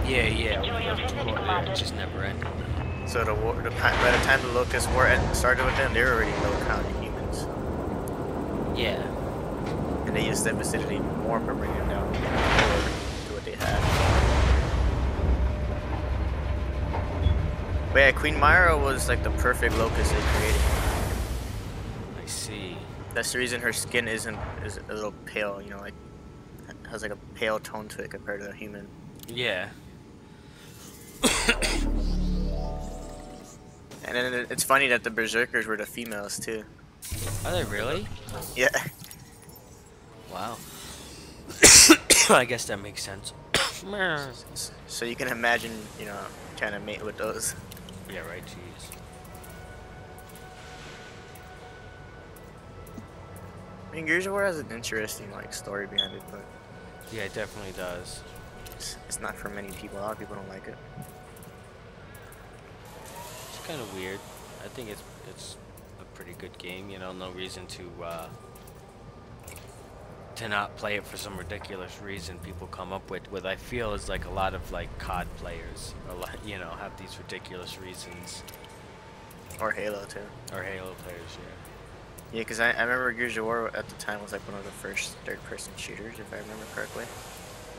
Speaker 1: Yeah, it just never ended.
Speaker 6: So the war, by the time the Locust War started with them, they were already low counting humans,
Speaker 1: Yeah.
Speaker 6: and they just devastated even more by bringing them down to what they had. But yeah, Queen Myra was like the perfect locust they created.
Speaker 1: I see.
Speaker 6: That's the reason her skin is a little pale, like has like a pale tone to it compared to a human.
Speaker 1: Yeah.
Speaker 6: And then it's funny that the berserkers were the females too.
Speaker 1: Are they really?
Speaker 6: Yeah.
Speaker 1: Wow. I guess that makes sense.
Speaker 6: So you can imagine, trying to mate with those.
Speaker 1: Yeah, right, jeez.
Speaker 6: I mean, Gears of War has an interesting story behind it, but
Speaker 1: Yeah, it definitely does.
Speaker 6: it's not for many people. A lot of people don't like it.
Speaker 1: It's kind of weird. I think it's a pretty good game. No reason to not play it for some ridiculous reason people come up with. I feel is like a lot of like COD players, have these ridiculous reasons.
Speaker 6: Or Halo too.
Speaker 1: Or Halo players, yeah.
Speaker 6: Yeah, because I remember Gears of War at the time was like one of the first third-person shooters, if I remember correctly.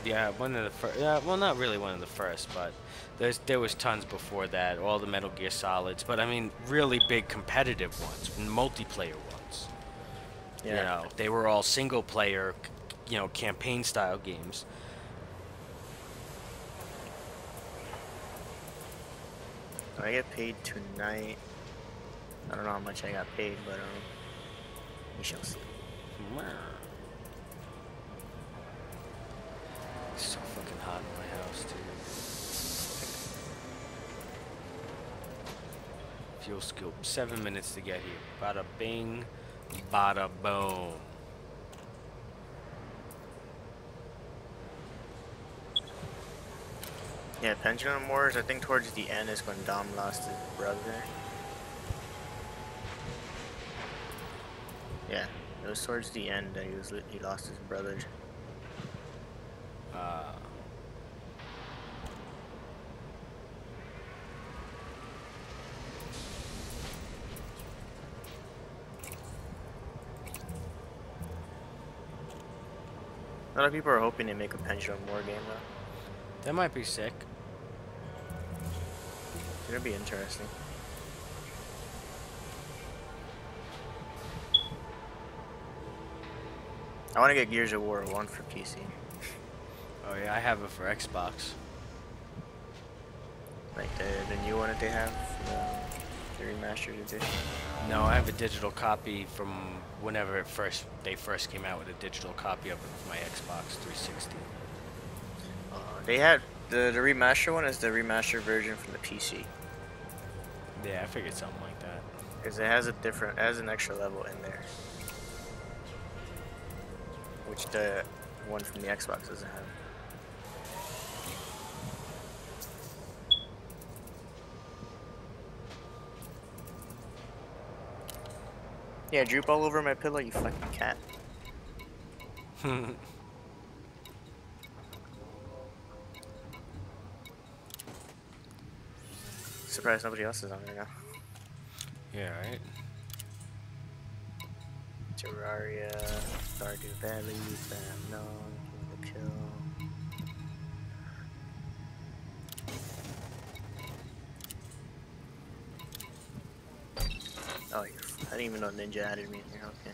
Speaker 1: Yeah, one of the first. Well, not really one of the first, but there was tons before that. All the Metal Gear Solids, but I mean, really big competitive ones, multiplayer ones.
Speaker 6: Yeah.
Speaker 1: They were all single player, campaign style games.
Speaker 6: I get paid tonight. I don't know how much I got paid, but we shall see.
Speaker 1: It's so fucking hot in my house, too. Fuel scoop. 7 minutes to get here. Bada bing, bada boom.
Speaker 6: Yeah, Pendulum Wars, I think towards the end is when Dom lost his brother. Yeah, it was towards the end that he lost his brother. A lot of people are hoping they make a Pendulum War game though.
Speaker 1: That might be sick.
Speaker 6: It'll be interesting. I want to get Gears of War 1 for PC.
Speaker 1: Oh yeah, I have it for Xbox.
Speaker 6: Like the new one that they have, the remastered edition.
Speaker 1: No, I have a digital copy from whenever they first came out with a digital copy of it for my Xbox 360.
Speaker 6: They had the remaster one is the remastered version from the PC.
Speaker 1: Yeah, I figured something like that.
Speaker 6: Because it has it has an extra level in there. Which the one from the Xbox doesn't have. Yeah, droop all over my pillow, you fucking cat. Surprised nobody else is on there now.
Speaker 1: Yeah, right?
Speaker 6: Terraria, Stardew Valley, Bam, the kill. Oh, I didn't even know Ninja added me in here, okay.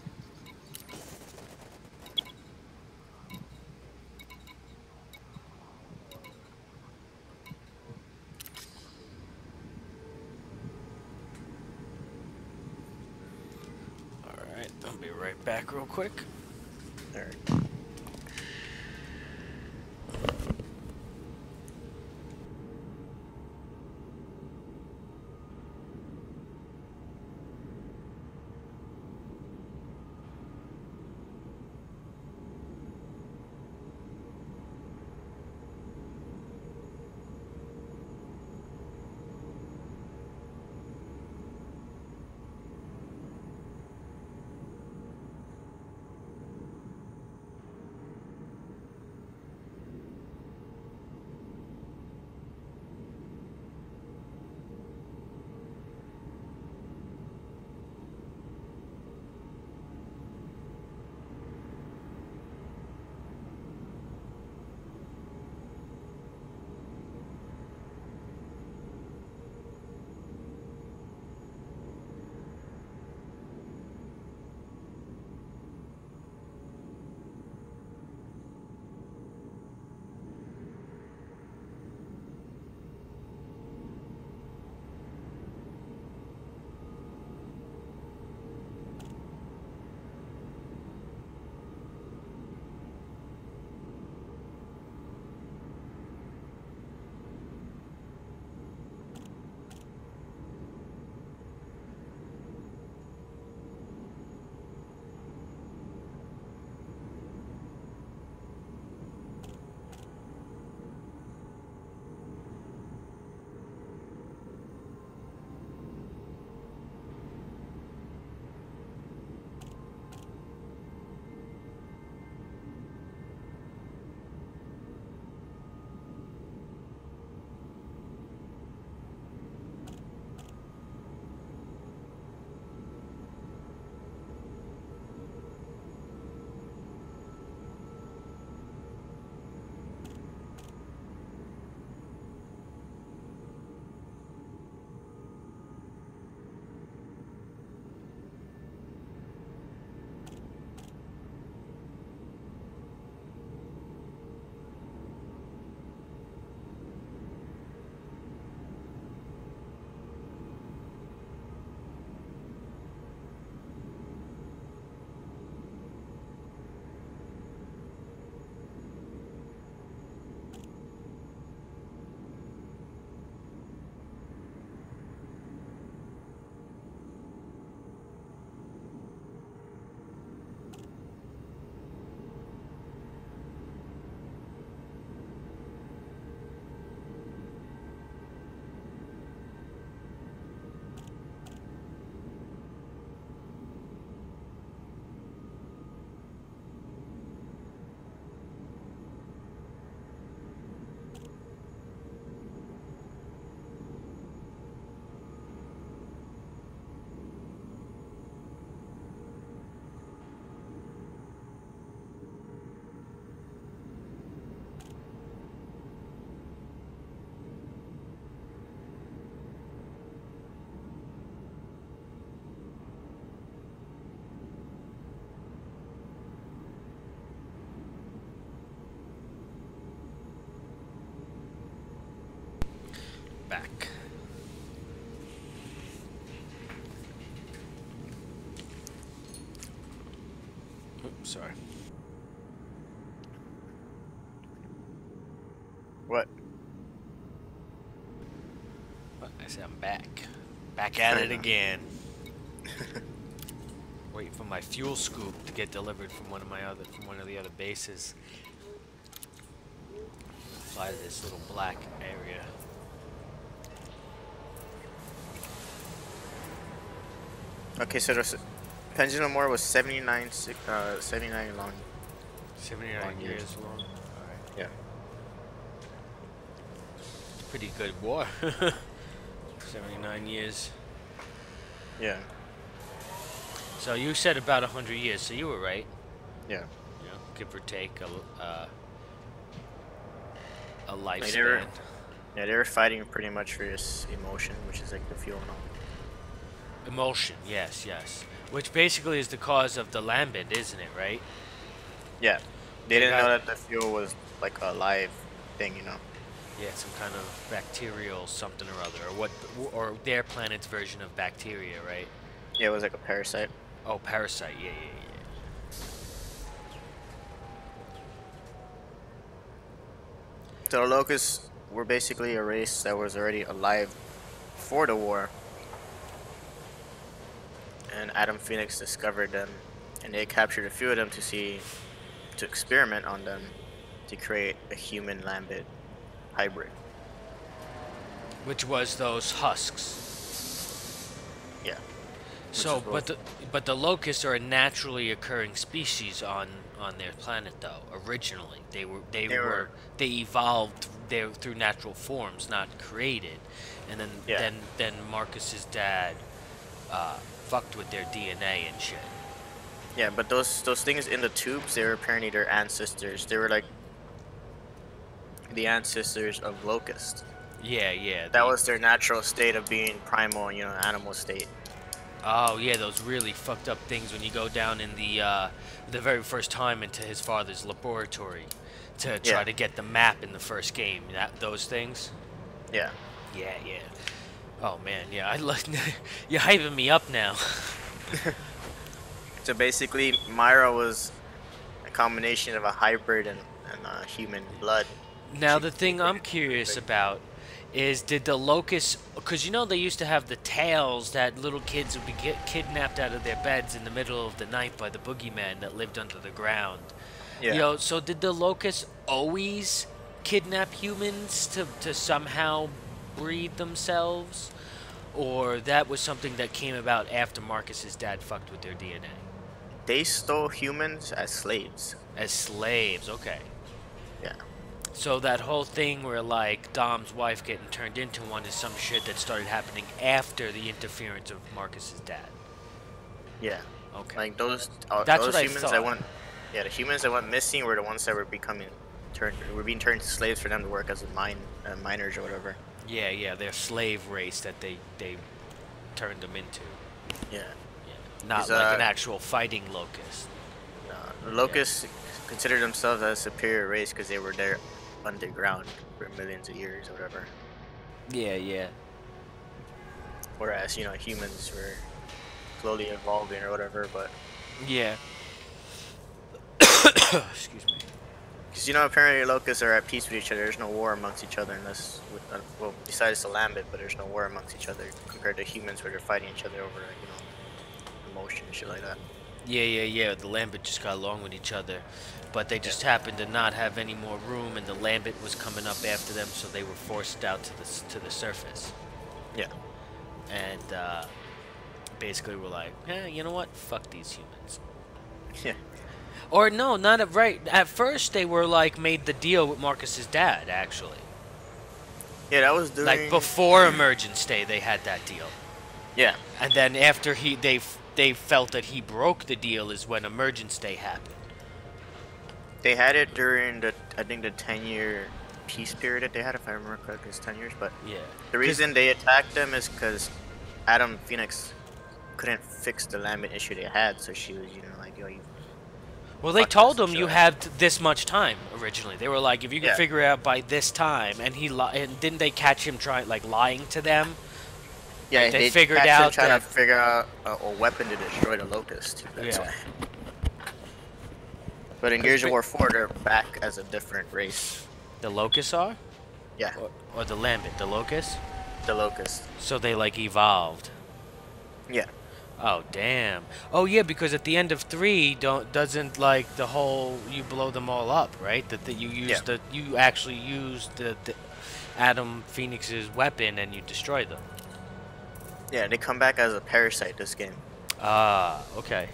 Speaker 1: Alright, I'll be right back real quick.
Speaker 6: Alright.
Speaker 1: sorry.
Speaker 6: What?
Speaker 1: I said I'm back. Back at it again. Waiting for my fuel scoop to get delivered from one of the other bases. Fly to this little black area.
Speaker 6: Okay, so the Pendulum War was 79 long.
Speaker 1: 79 years long. Alright.
Speaker 6: Yeah.
Speaker 1: Pretty good war. 79 years.
Speaker 6: Yeah.
Speaker 1: So you said about 100 years, so you were right.
Speaker 6: Yeah.
Speaker 1: You know, give or take a
Speaker 6: Like
Speaker 1: lifespan.
Speaker 6: they were fighting pretty much for this emotion, which is like the fuel and all.
Speaker 1: Emulsion, yes, yes. Which basically is the cause of the lambent, isn't it, right?
Speaker 6: Yeah. They
Speaker 1: They
Speaker 6: didn't
Speaker 1: got-
Speaker 6: know that the fuel was like a live thing, you know.
Speaker 1: Yeah, some kind of bacterial something or other, or their planet's version of bacteria, right?
Speaker 6: Yeah, it was like a parasite.
Speaker 1: Oh, parasite, yeah.
Speaker 6: So the locusts were basically a race that was already alive for the war. And Adam Phoenix discovered them, and they captured a few of them to experiment on them to create a human lambent hybrid.
Speaker 1: Which was those husks.
Speaker 6: Yeah.
Speaker 1: So,
Speaker 6: is
Speaker 1: but the locusts are a naturally occurring species on their planet, though. Originally, they evolved through natural forms, not created. And then
Speaker 6: Yeah.
Speaker 1: then Marcus's dad fucked with their DNA and shit.
Speaker 6: Yeah, but those things in the tubes, they were apparently their ancestors. They were like the ancestors of locusts.
Speaker 1: Yeah.
Speaker 6: That was their natural state of being primal, you know, animal state.
Speaker 1: Oh yeah, those really fucked up things when you go down in the very first time into his father's laboratory to try
Speaker 6: Yeah.
Speaker 1: to get the map in the first game. Those things.
Speaker 6: Yeah.
Speaker 1: Yeah. Oh man, yeah. I like you're hyping me up now.
Speaker 6: So basically, Myra was a combination of a hybrid and human blood.
Speaker 1: Now the thing I'm curious about is, did the locusts, because you know they used to have the tales that little kids would be kidnapped out of their beds in the middle of the night by the boogeyman that lived under the ground.
Speaker 6: Yeah.
Speaker 1: You know, so did the locusts always kidnap humans to somehow breed themselves? Or that was something that came about after Marcus's dad fucked with their DNA?
Speaker 6: They stole humans as slaves.
Speaker 1: As slaves, okay.
Speaker 6: Yeah.
Speaker 1: So that whole thing where like Dom's wife getting turned into one is some shit that started happening after the interference of Marcus's dad.
Speaker 6: Yeah.
Speaker 1: Okay.
Speaker 6: Like those
Speaker 1: That's
Speaker 6: those
Speaker 1: what I
Speaker 6: humans
Speaker 1: thought.
Speaker 6: that went, yeah, the humans that went missing were the ones that were being turned into slaves for them to work as miners or whatever.
Speaker 1: Yeah, their slave race that they turned them into.
Speaker 6: Yeah.
Speaker 1: Yeah. Not
Speaker 6: Is,
Speaker 1: like an actual fighting locust.
Speaker 6: The locusts considered themselves as a superior race because they were there underground for millions of years or whatever.
Speaker 1: Yeah.
Speaker 6: Whereas, you know, humans were slowly evolving or whatever, but
Speaker 1: Yeah. Excuse me.
Speaker 6: because, you know, apparently locusts are at peace with each other. There's no war amongst each other unless, well, besides the lambent, but there's no war amongst each other compared to humans where they're fighting each other over, you know, emotion and shit like that.
Speaker 1: Yeah. The Lambent just got along with each other, but they just happened to not have any more room, and the Lambent was coming up after them, so they were forced out to the surface.
Speaker 6: Yeah.
Speaker 1: And basically were like, you know what? Fuck these humans.
Speaker 6: Yeah.
Speaker 1: Or no, not right. At first, they were like made the deal with Marcus's dad. Actually,
Speaker 6: Yeah, that was during...
Speaker 1: like before Emergence Day, they had that deal.
Speaker 6: Yeah.
Speaker 1: And then after they felt that he broke the deal is when Emergence Day happened.
Speaker 6: They had it during I think the 10-year peace period that they had, if I remember correctly, it's 10 years, but
Speaker 1: Yeah.
Speaker 6: the reason they attacked them is because Adam Phoenix couldn't fix the lambent issue they had, so she was, you know, like, yo, you...
Speaker 1: Well, they
Speaker 6: Fuck
Speaker 1: told
Speaker 6: this
Speaker 1: him
Speaker 6: and
Speaker 1: you
Speaker 6: shit.
Speaker 1: had this much time originally. They were like, if you can
Speaker 6: Yeah.
Speaker 1: figure it out by this time, and and didn't they catch him lying to them?
Speaker 6: Yeah,
Speaker 1: They
Speaker 6: they
Speaker 1: figured
Speaker 6: catch him
Speaker 1: out
Speaker 6: trying
Speaker 1: that-
Speaker 6: to figure out a weapon to destroy the locust. That's
Speaker 1: Yeah.
Speaker 6: why. But in Gears of War 4, they're back as a different race.
Speaker 1: The locusts are?
Speaker 6: Yeah,
Speaker 1: Or the lambent, the locusts?
Speaker 6: the Locust.
Speaker 1: So they like evolved.
Speaker 6: Yeah.
Speaker 1: Oh damn. Oh yeah, because at the end of 3 doesn't like the whole you blow them all up, right? That you use you actually use the Adam Phoenix's weapon and you destroy them.
Speaker 6: Yeah, they come back as a parasite this game.
Speaker 1: Ah, okay.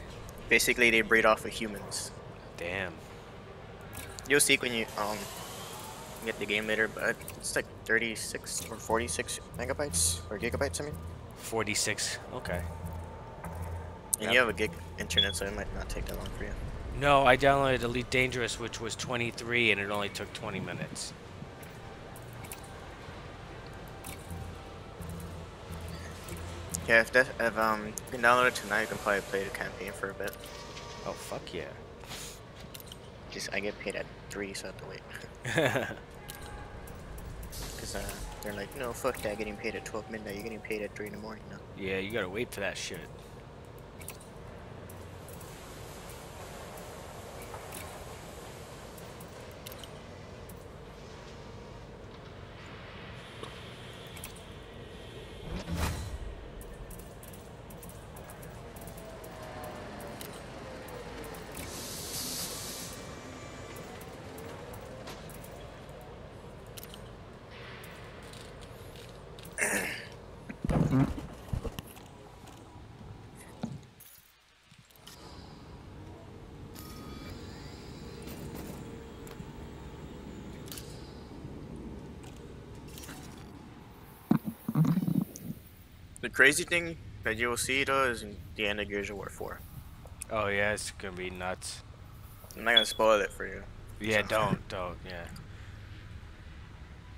Speaker 6: Basically, they breed off of humans.
Speaker 1: Damn.
Speaker 6: You'll see when you get the game later, but it's like 36 or 46 megabytes or gigabytes. I mean.
Speaker 1: 46. Okay.
Speaker 6: And you have a gig internet, so it might not take that long for you.
Speaker 1: No, I downloaded Elite Dangerous, which was 23, and it only took 20 minutes.
Speaker 6: Yeah, if you can download it tonight, you can probably play the campaign for a bit.
Speaker 1: Oh fuck yeah.
Speaker 6: Just I get paid at 3, so I have to wait. Cause they're like, no, fuck that, getting paid at 12 midnight. You're getting paid at 3 in the morning now.
Speaker 1: Yeah, you gotta wait for that shit.
Speaker 6: The crazy thing that you will see though is in the end of Gears of War 4.
Speaker 1: Oh yeah, it's gonna be nuts.
Speaker 6: I'm not gonna spoil it for you.
Speaker 1: Yeah,
Speaker 6: So-
Speaker 1: don't, yeah.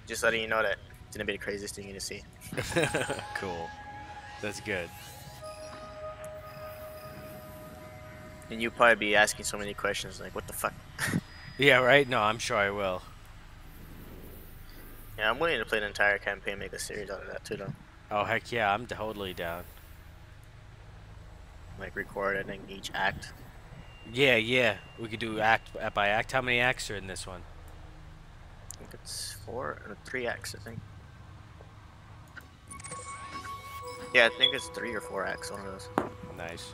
Speaker 6: Just letting you know that it's gonna be the craziest thing you see.
Speaker 1: Cool. That's good.
Speaker 6: And you'll probably be asking so many questions like, what the fuck?
Speaker 1: Yeah, right? No, I'm sure I will.
Speaker 6: Yeah, I'm willing to play the entire campaign, make a series out of that too though.
Speaker 1: Oh heck yeah, I'm totally down.
Speaker 6: Like record, I think, each act.
Speaker 1: Yeah. We could do act by act. How many acts are in this one?
Speaker 6: I think it's 4 or 3 acts, I think. Yeah, I think it's 3 or 4 acts, one of those.
Speaker 1: Nice.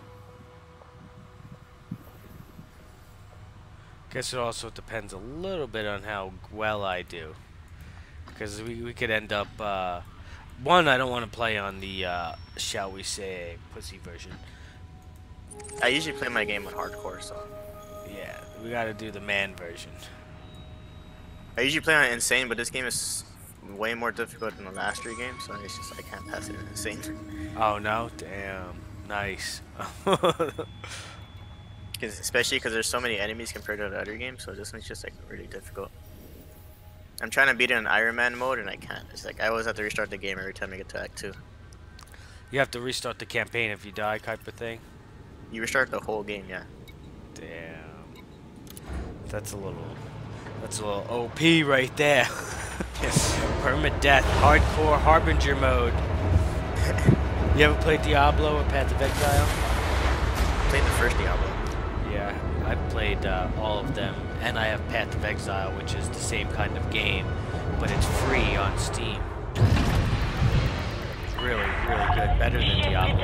Speaker 1: Guess it also depends a little bit on how well I do. Because we could end up, one, I don't want to play on the, shall we say, pussy version.
Speaker 6: I usually play my game on hardcore, so.
Speaker 1: Yeah, we gotta do the man version.
Speaker 6: I usually play on insane, but this game is way more difficult than the last 3 games, so it's just I can't pass it in insane.
Speaker 1: Oh no? Damn. Nice.
Speaker 6: Especially because there's so many enemies compared to the other games, so this one's just like really difficult. I'm trying to beat it in Iron Man mode and I can't. It's like I always have to restart the game every time I get to Act 2.
Speaker 1: You have to restart the campaign if you die, type of thing.
Speaker 6: You restart the whole game, yeah.
Speaker 1: Damn. That's a little OP right there. Permadeath, hardcore harbinger mode. You ever played Diablo or Path of Exile?
Speaker 6: I played the first Diablo.
Speaker 1: Yeah, I've played all of them, and I have Path of Exile, which is the same kind of game, but it's free on Steam. It's really, really good, better than Diablo.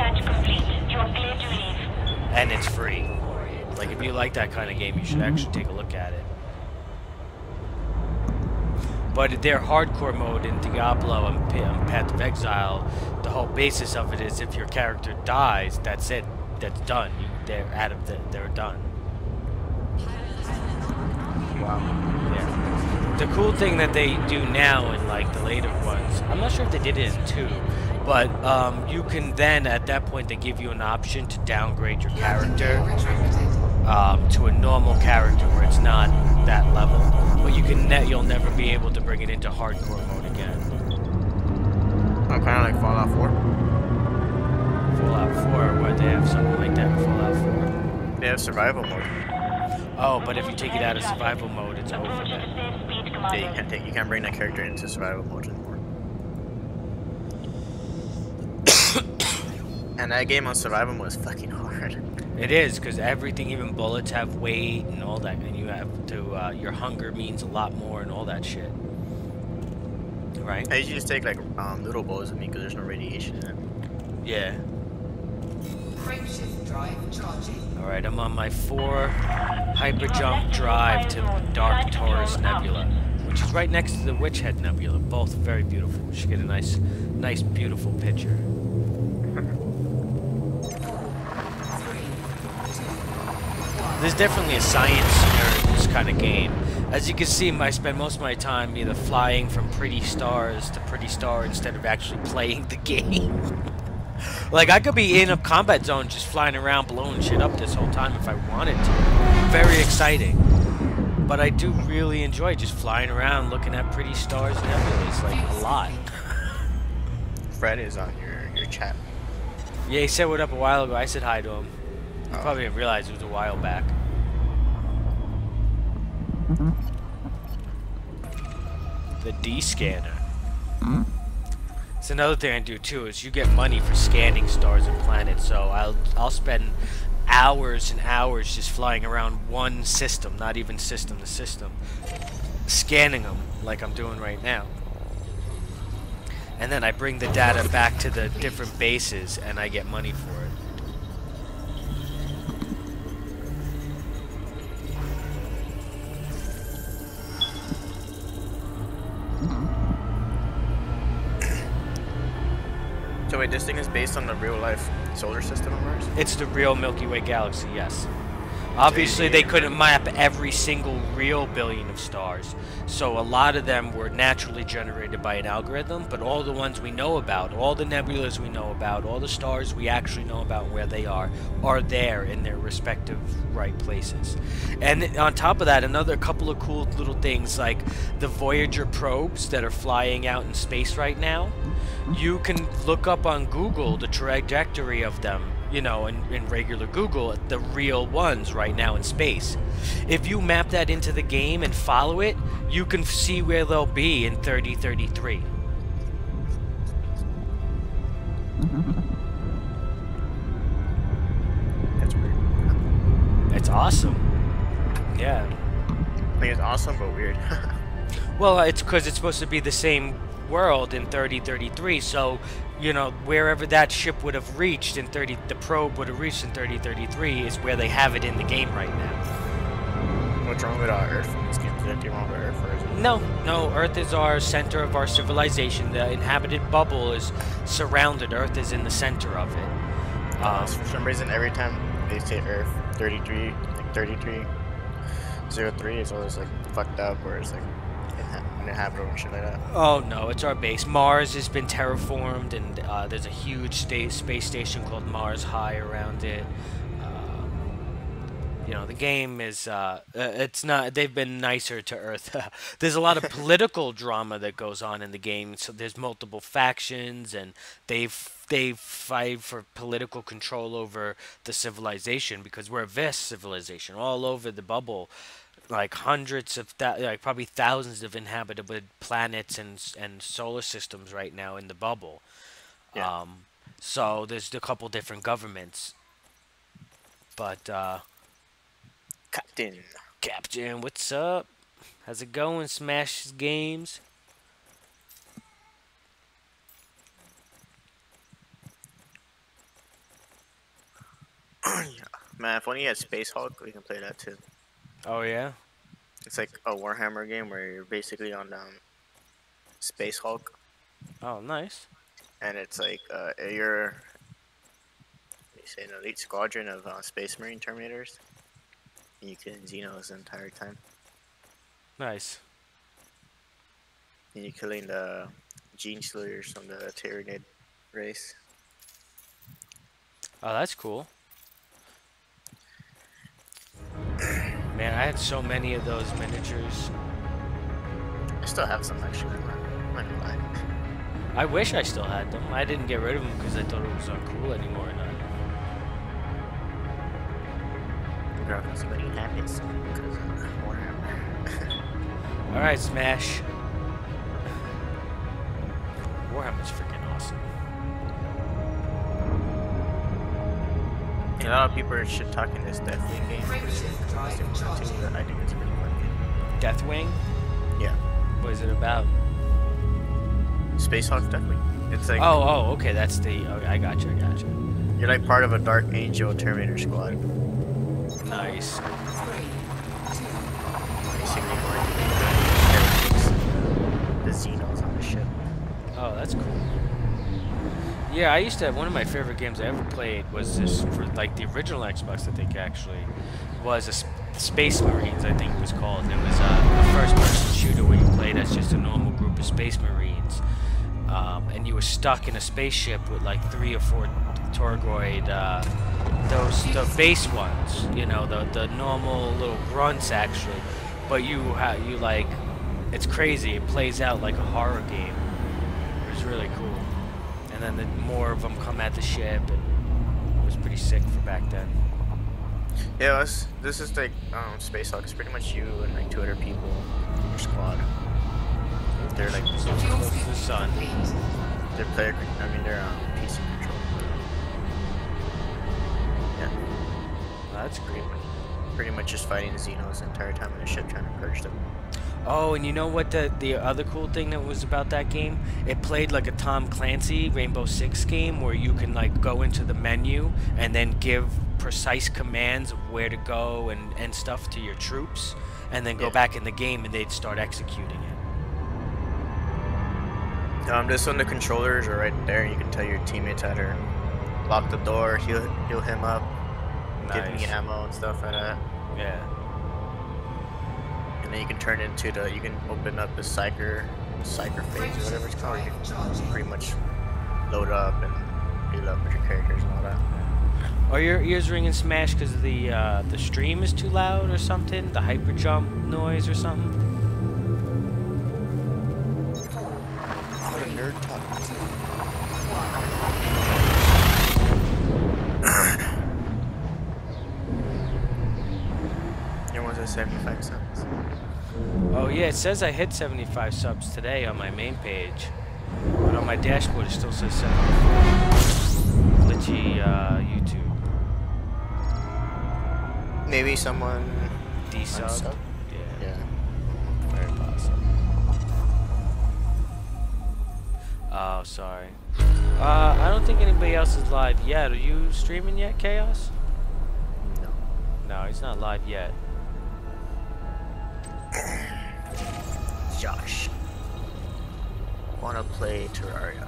Speaker 1: And it's free. Like, if you like that kind of game, you should actually take a look at it. But their hardcore mode in Diablo and Path of Exile, the whole basis of it is if your character dies, that's it. That's done. They're done.
Speaker 6: Wow.
Speaker 1: Yeah. The cool thing that they do now in like the later ones, I'm not sure if they did it in 2, but you can then at that point they give you an option to downgrade your character to a normal character where it's not that level, but you'll never be able to bring it into hardcore mode again.
Speaker 6: Oh, kind of like Fallout 4?
Speaker 1: Fallout 4, where they have something like that in Fallout 4.
Speaker 6: They have survival mode.
Speaker 1: Oh, but if you take it out of survival mode, it's over then.
Speaker 6: Yeah, you can't bring that character into survival mode anymore. And that game on survival was fucking hard.
Speaker 1: It is, because everything, even bullets have weight and all that, and you have to, your hunger means a lot more and all that shit. Right?
Speaker 6: I usually just take like little bows with me because there's no radiation in it.
Speaker 1: Yeah.
Speaker 2: Frameshift drive charging.
Speaker 1: Alright, I'm on my 4 hyper jump drive to Dark Taurus Nebula, which is right next to the Witch Head Nebula. Both very beautiful. We should get a nice, beautiful picture.
Speaker 2: 4, 3, 2, 1.
Speaker 1: This is definitely a science nerd kind of game. As you can see, I spend most of my time either flying from pretty stars to pretty star instead of actually playing the game. Like, I could be in a combat zone just flying around blowing shit up this whole time if I wanted to. Very exciting. But I do really enjoy just flying around looking at pretty stars and nebulas, like, a lot.
Speaker 6: Fred is on your chat.
Speaker 1: Yeah, he said what up a while ago. I said hi to him. He probably didn't realize it was a while back. The D-scanner. It's another thing I do too, is you get money for scanning stars and planets, so I'll spend hours and hours just flying around one system, not even system to system, scanning them like I'm doing right now. And then I bring the data back to the different bases and I get money for it.
Speaker 6: So wait, this thing is based on the real life solar system of ours?
Speaker 1: It's the real Milky Way galaxy, yes. Obviously, they couldn't map every single real billion of stars, so a lot of them were naturally generated by an algorithm, but all the ones we know about, all the nebulas we know about, all the stars we actually know about where they are there in their respective right places. And on top of that, another couple of cool little things like the Voyager probes that are flying out in space right now. You can look up on Google the trajectory of them, you know, in regular Google, the real ones right now in space. If you map that into the game and follow it, you can see where they'll be in 3033.
Speaker 6: That's weird.
Speaker 1: It's awesome. Yeah.
Speaker 6: I think it's awesome, but weird.
Speaker 1: Well, it's because it's supposed to be the same world in 3033, so you know, wherever that ship would have reached in the probe would have reached in 3033 is where they have it in the game right now.
Speaker 6: What's wrong with Earth? Is there anything wrong with Earth, or is it?
Speaker 1: No, Earth is our center of our civilization. The inhabited bubble is surrounded. Earth is in the center of it.
Speaker 6: For some reason, every time they say Earth 33, like 3303, it's always like fucked up, or it's like uninhabitable and shit like that.
Speaker 1: Oh no, it's our base. Mars has been terraformed, and there's a huge space station called Mars High around it. You know, the game is, it's not, they've been nicer to Earth. There's a lot of political drama that goes on in the game, so there's multiple factions, and they fight for political control over the civilization, because we're a vast civilization all over the bubble. Like hundreds of like probably thousands of inhabited planets and solar systems right now in the bubble.
Speaker 6: Yeah.
Speaker 1: So there's a couple different governments. But Captain, what's up? How's it going? Smash games.
Speaker 6: Yeah. Man, if only you had Space Hulk, we can play that too.
Speaker 1: Oh yeah.
Speaker 6: It's like a Warhammer game where you're basically on Space Hulk,
Speaker 1: Oh nice.
Speaker 6: and it's like you're an elite squadron of Space Marine Terminators, and you kill Xenos the entire time.
Speaker 1: Nice.
Speaker 6: And you're killing the Gene Slayers from the Tyranid race.
Speaker 1: Oh, that's cool. Man, I had so many of those miniatures.
Speaker 6: I still have some actually. I'm not gonna lie.
Speaker 1: I wish I still had them. I didn't get rid of them because I thought it was uncool anymore.
Speaker 6: Graphics, but you have it because of Warhammer.
Speaker 1: Alright, Smash. Warhammer's freaking awesome.
Speaker 6: A lot of people are shit talking this Deathwing game.
Speaker 2: Frameshift drive charging.
Speaker 6: But I think it's a pretty fun game.
Speaker 1: Deathwing?
Speaker 6: Yeah.
Speaker 1: What is it about?
Speaker 6: Space Hawk Deathwing. It's like
Speaker 1: Okay, that's the. Okay, I gotcha.
Speaker 6: you're like part of a Dark Angel Terminator squad.
Speaker 1: Nice.
Speaker 2: 3, 2,
Speaker 6: Basically, going the Xenos on the ship.
Speaker 1: Oh, that's cool. Yeah, I used to have one of my favorite games I ever played was this for like the original Xbox. I think actually was Space Marines. I think it was called. It was a first-person shooter where you played as just a normal group of Space Marines, and you were stuck in a spaceship with like 3 or 4 Torgoid, the base ones. You know, the normal little grunts actually, but you like, it's crazy. It plays out like a horror game. It was really cool. And then more of them come at the ship, and it was pretty sick for back then.
Speaker 6: Yeah, this is like Space Hawk. It's pretty much you and like 2 other people in your squad. They're like
Speaker 1: So close to the sun.
Speaker 6: they're player. I mean they're PC control. Yeah,
Speaker 1: That's great.
Speaker 6: pretty much just fighting the Xenos the entire time on the ship, trying to purge them.
Speaker 1: Oh, and you know what the other cool thing that was about that game? It played like a Tom Clancy Rainbow Six game where you can like go into the menu and then give precise commands of where to go and stuff to your troops, and then go back in the game and they'd start executing it.
Speaker 6: This one, the controllers are right there. You can tell your teammates how to lock the door, heal him up, give me
Speaker 1: Nice.
Speaker 6: ammo and stuff like that.
Speaker 1: Yeah.
Speaker 6: And then you can turn into you can open up the psycher phase or whatever it's called. You can pretty much load up and build up with your characters and all that.
Speaker 1: Are your ears ringing smash because the stream is too loud or something? The hyper jump noise or something?
Speaker 6: What a nerd talk. Your one's at 75 cents.
Speaker 1: Oh yeah, it says I hit 75 subs today on my main page, but on my dashboard it still says 74. Glitchy YouTube.
Speaker 6: Maybe someone
Speaker 1: Desubbed?
Speaker 6: unsubbed?
Speaker 1: Yeah,
Speaker 6: Yeah.
Speaker 1: very possible. Oh, sorry. I don't think anybody else is live yet. Are you streaming yet, Chaos?
Speaker 6: No.
Speaker 1: No, he's not live yet.
Speaker 6: Josh. Wanna play Terraria?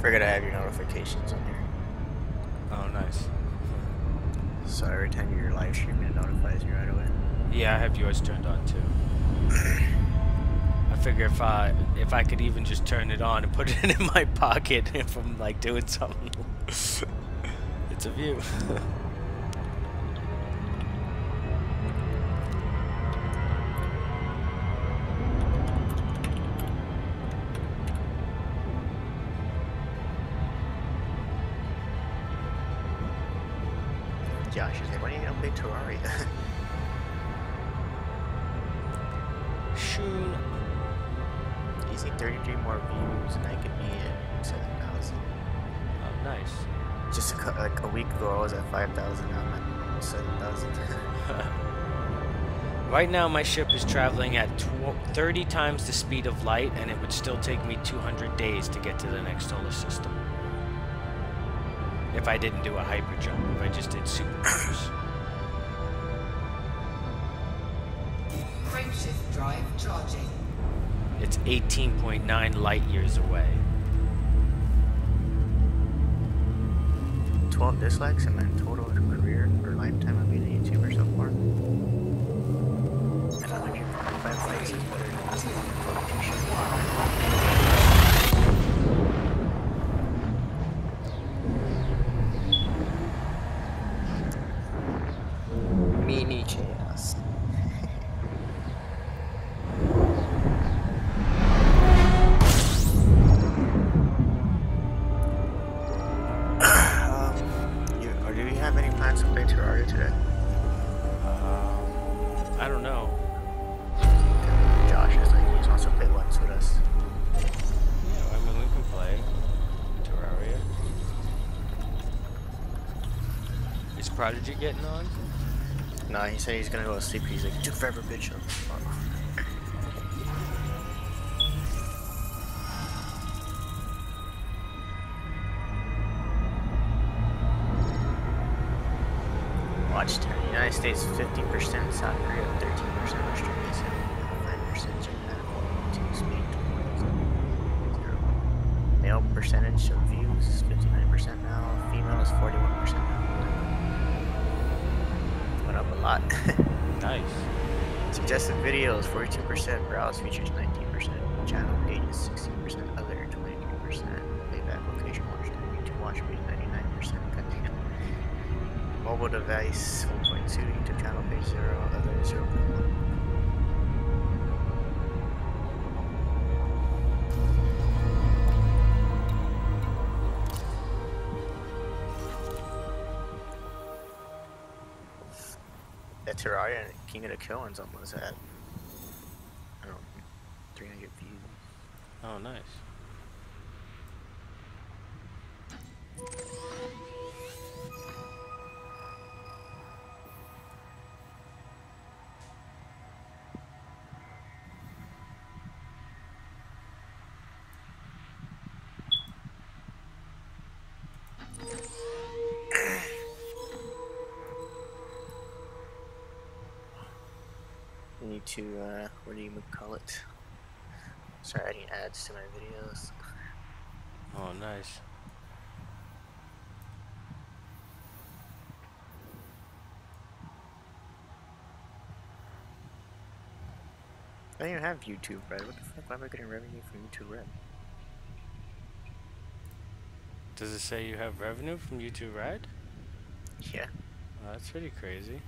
Speaker 6: Forget I have your notifications on here.
Speaker 1: Oh, nice.
Speaker 6: So every time you're live streaming, it notifies you right away.
Speaker 1: Yeah, I have yours turned on too. I figure if I could even just turn it on and put it in my pocket if I'm like doing something. It's a view.
Speaker 6: Josh is like, why do you gonna play Terraria?
Speaker 1: Shoot.
Speaker 6: Easy 33 more views and I could be at 7,000.
Speaker 1: Oh, nice.
Speaker 6: Just like a week ago I was at 5,000, now I'm at almost 7,000.
Speaker 1: Right now my ship is traveling at 30 times the speed of light, and it would still take me 200 days to get to the next solar system. If I didn't do a hyper jump, if I just did super cruise.
Speaker 2: Frameshift drive charging.
Speaker 1: It's 18.9 light years away.
Speaker 6: 12 dislikes in my total career or lifetime of being a YouTuber so far. And 145 likes is better than this. have any plans to play Terraria today?
Speaker 1: I don't know.
Speaker 6: Josh is like, he just wants to play once with us.
Speaker 1: Yeah, I mean, we can play Terraria. Is Prodigy getting on?
Speaker 6: No, he said he's gonna go to sleep. He's like, took forever, bitch. Watch time. United States 50%, South Korea 13%, Australia 75%, Japan 42%, Spain 0. Male percentage of views is 59% now. Female is 41% now. Went up a lot.
Speaker 1: Nice.
Speaker 6: Suggested videos 42%, browse features 19%, channel pages 16%, other 23%, playback location watch time, YouTube watch page 99%, content. Mobile device 1.2, YouTube channel page 0, other 0.1. That Terraria and King of the Kill one's almost at 300 views.
Speaker 1: Oh, nice.
Speaker 6: I need to, what do you call it? Start adding ads to my videos.
Speaker 1: Oh, nice.
Speaker 6: I don't even have YouTube Red. What the fuck? Why am I getting revenue from YouTube Red?
Speaker 1: Does it say you have revenue from YouTube Red?
Speaker 6: Yeah.
Speaker 1: Oh, that's pretty crazy.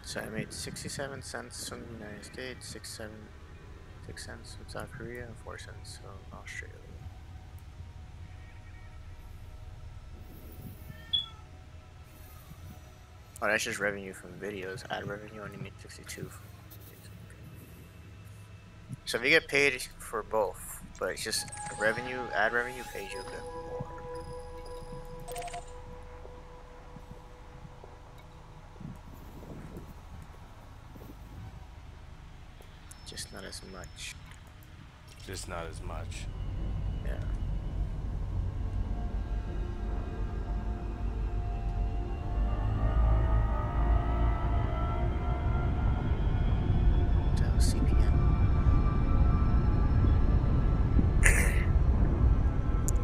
Speaker 6: So I made 67 cents from the United States, 6 cents from South Korea, and 4 cents from Australia. Oh, that's just revenue from videos. Ad revenue only made 62 from YouTube. So if you get paid for both, but it's just revenue, ad revenue pays you a bit more. Just not as much.
Speaker 1: Just not as much.
Speaker 6: Yeah. CPM.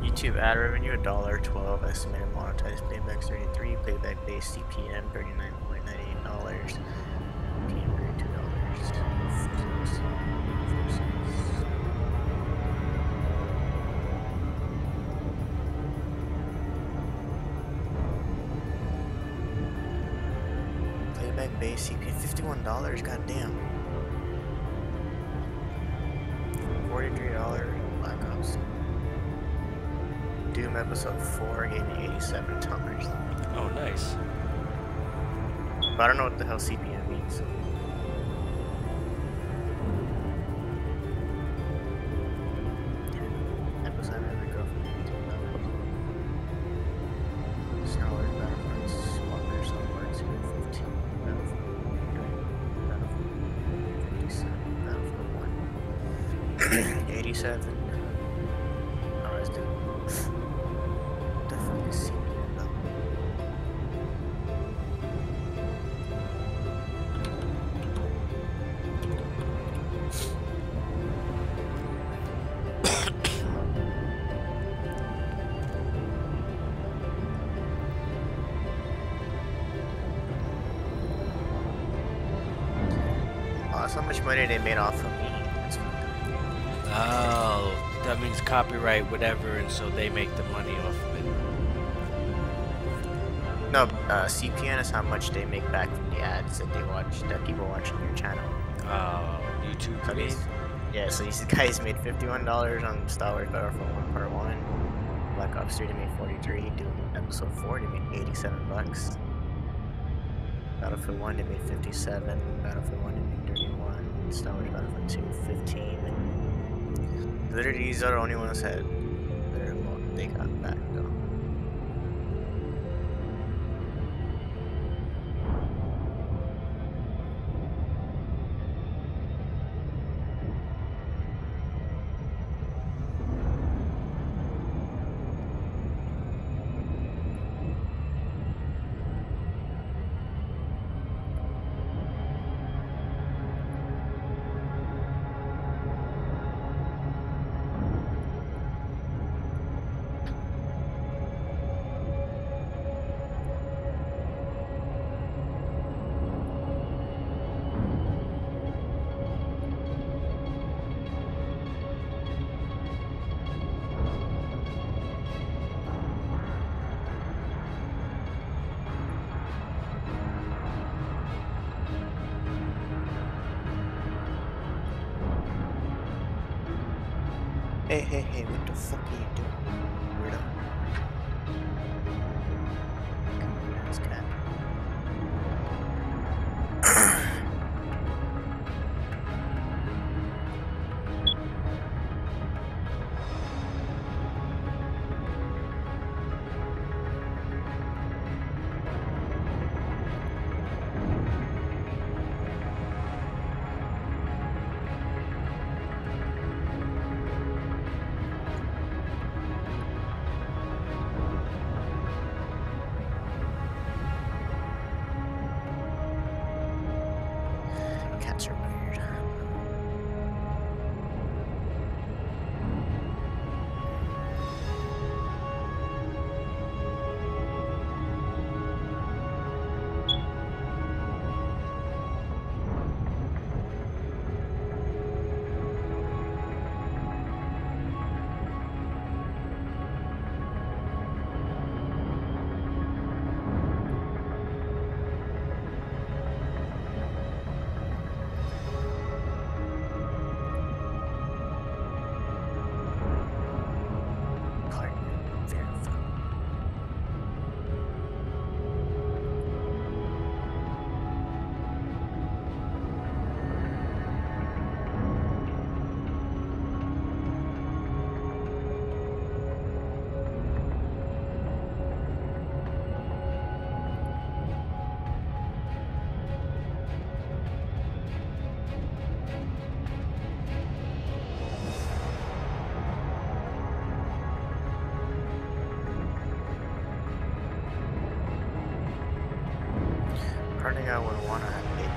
Speaker 6: YouTube ad revenue $1.12, estimated monetized paybacks 33, playback base CPM $39.98, PM $32. Playback base CPM $51, goddamn. $43 Black Ops. Doom episode 4 gave me $87.
Speaker 1: Oh, nice.
Speaker 6: But I don't know what the hell CPM means. Episode of my girlfriend. Snowler, Battlefront, Squadron, Software, 215, Battlefield 57, Battlefield 1. 87. Oh, let's do. What the fuck is CPM now? That's how much money they made off of me. That's fine.
Speaker 1: Oh, that means copyright, whatever, and so they make the money off of it.
Speaker 6: No, CPN is how much they make back from the ads that they watch, that people watch on your channel.
Speaker 1: YouTube,
Speaker 6: So
Speaker 1: you mean?
Speaker 6: yeah, so these guys made $51 on Star Wars Battlefront 1 Part 1. Black Ops 3 they made 43. Doom Episode 4 they made $87. Battlefield 1 they made 57. Battlefield 1 they made 31. Star Wars Battlefront 2 15. Literally these are the only ones that they got back though. Hey, what the fuck are you doing? Weirdo. Come on, let's get out. Cats are weird. I think I would want to have bacon.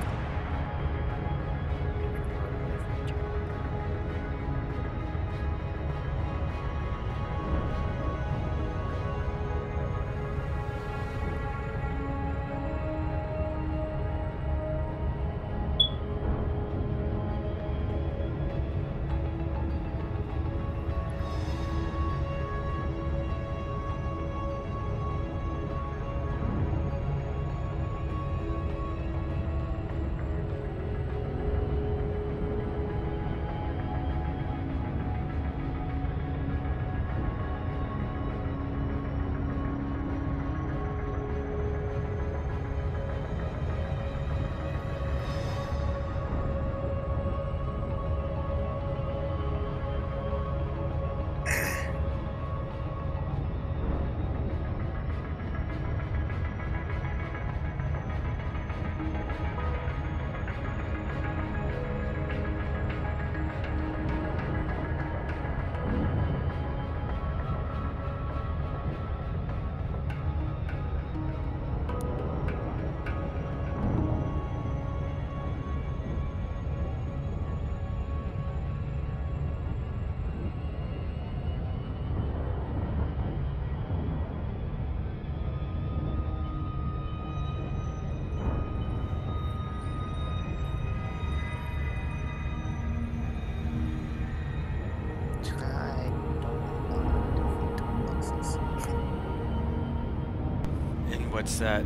Speaker 1: What's that?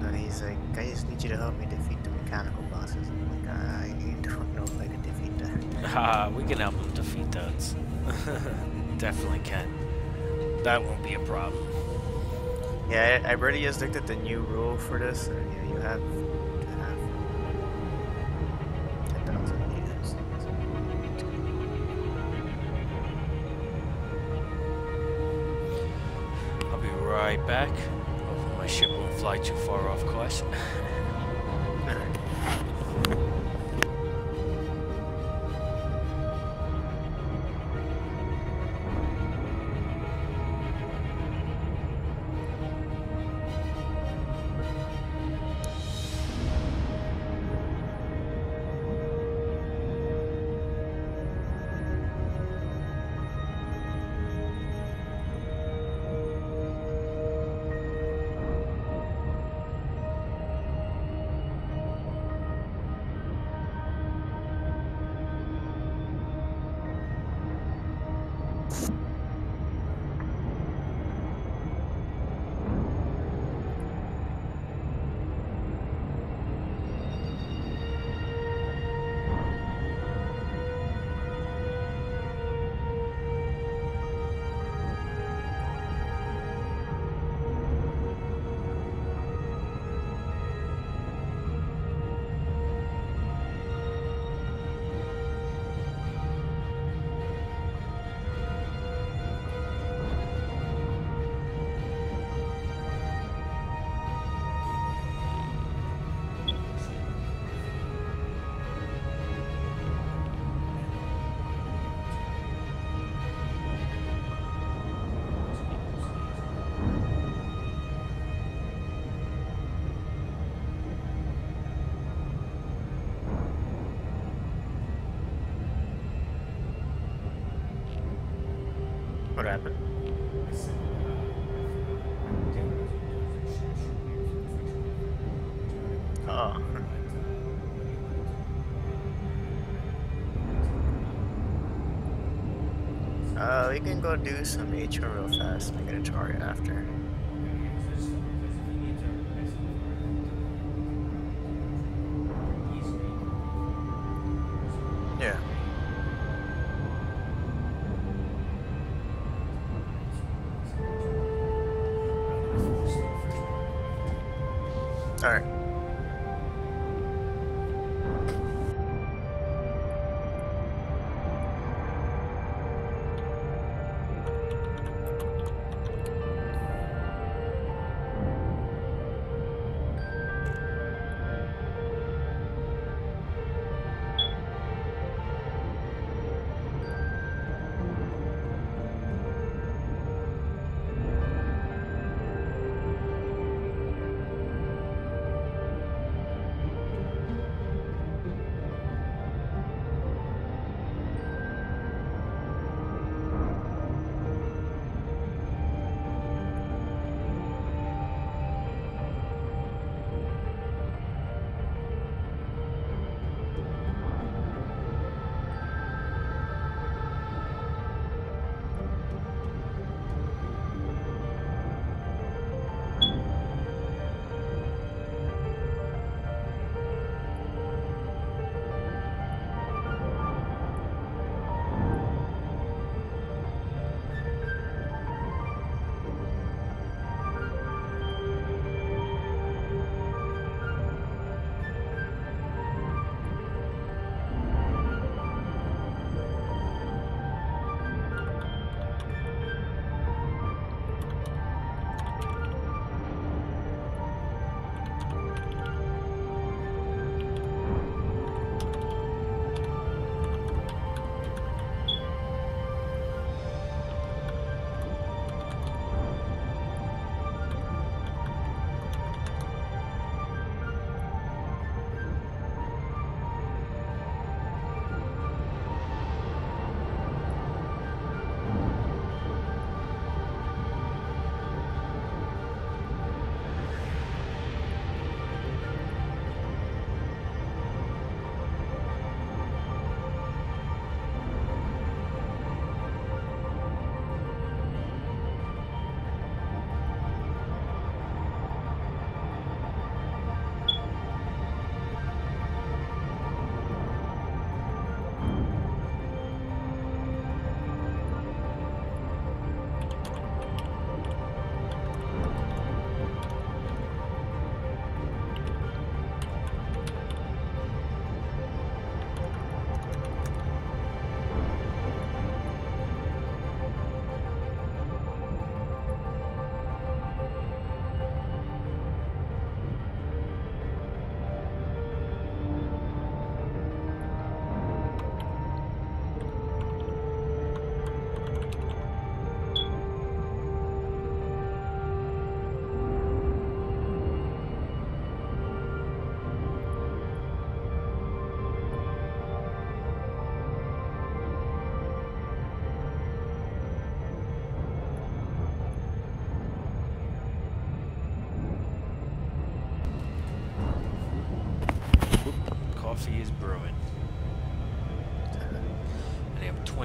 Speaker 6: And he's like, I just need you to help me defeat the mechanical bosses. I'm like, I don't know if I can defeat that.
Speaker 1: Haha, we can help him defeat those. Definitely can. That won't be a problem.
Speaker 6: Yeah, I already just looked at the new rule for this, and yeah, you have to have 10,000 units.
Speaker 1: I'll be right back. Hopefully my ship won't fly too far off course.
Speaker 6: What happened? Oh. We can go do some HR real fast and get a target after. Yeah. Alright.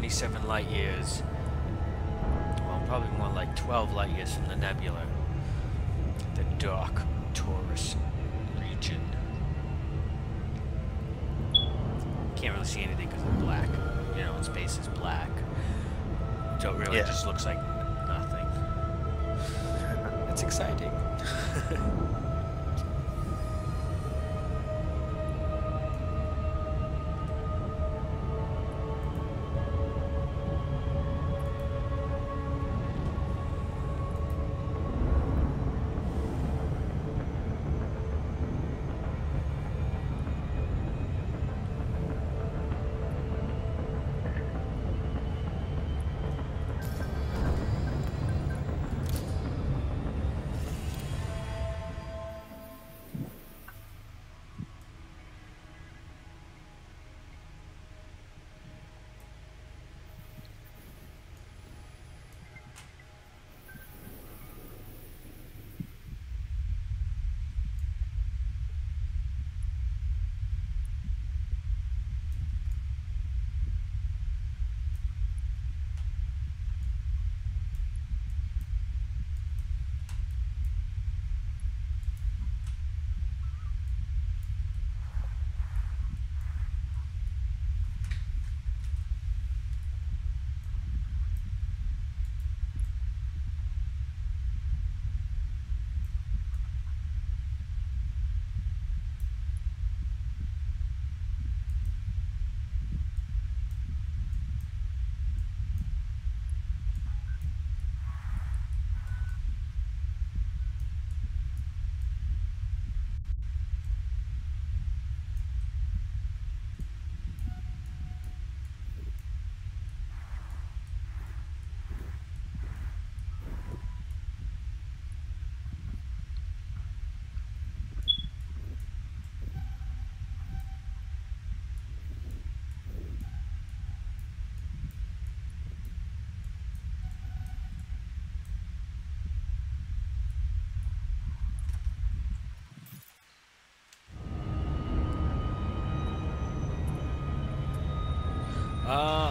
Speaker 1: 27 light years. Well, probably more like 12 light years from the nebula. The Dark Taurus region. Can't really see anything because it's black. You know, in space is black. So it really just looks like nothing. It's exciting.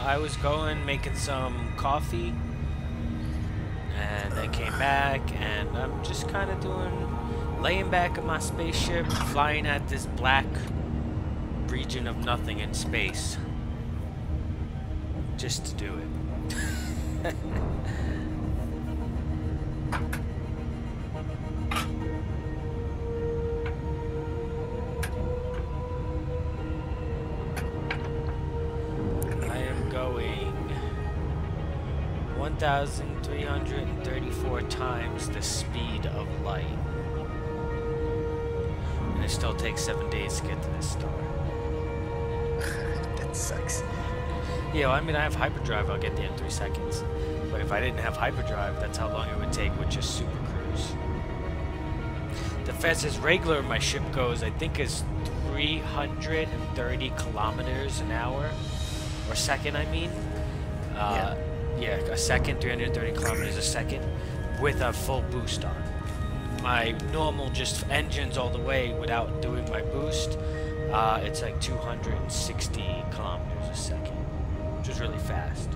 Speaker 1: I was making some coffee, and then came back, and I'm just kind of laying back in my spaceship, flying at this black region of nothing in space, just to do it. I am going 1,334 times the speed of light. And it still takes 7 days to get to this star.
Speaker 6: That sucks.
Speaker 1: Yeah, well, I mean, I have hyperdrive, I'll get there in 3 seconds. But if I didn't have hyperdrive, that's how long it would take with just super cruise. The fastest regular my ship goes, I think, is 330 kilometers an hour. Or second, I mean. Yeah, a second, 330 kilometers a second, with a full boost on. My normal just engines all the way without doing my boost, it's like 260 kilometers a second, which is really fast.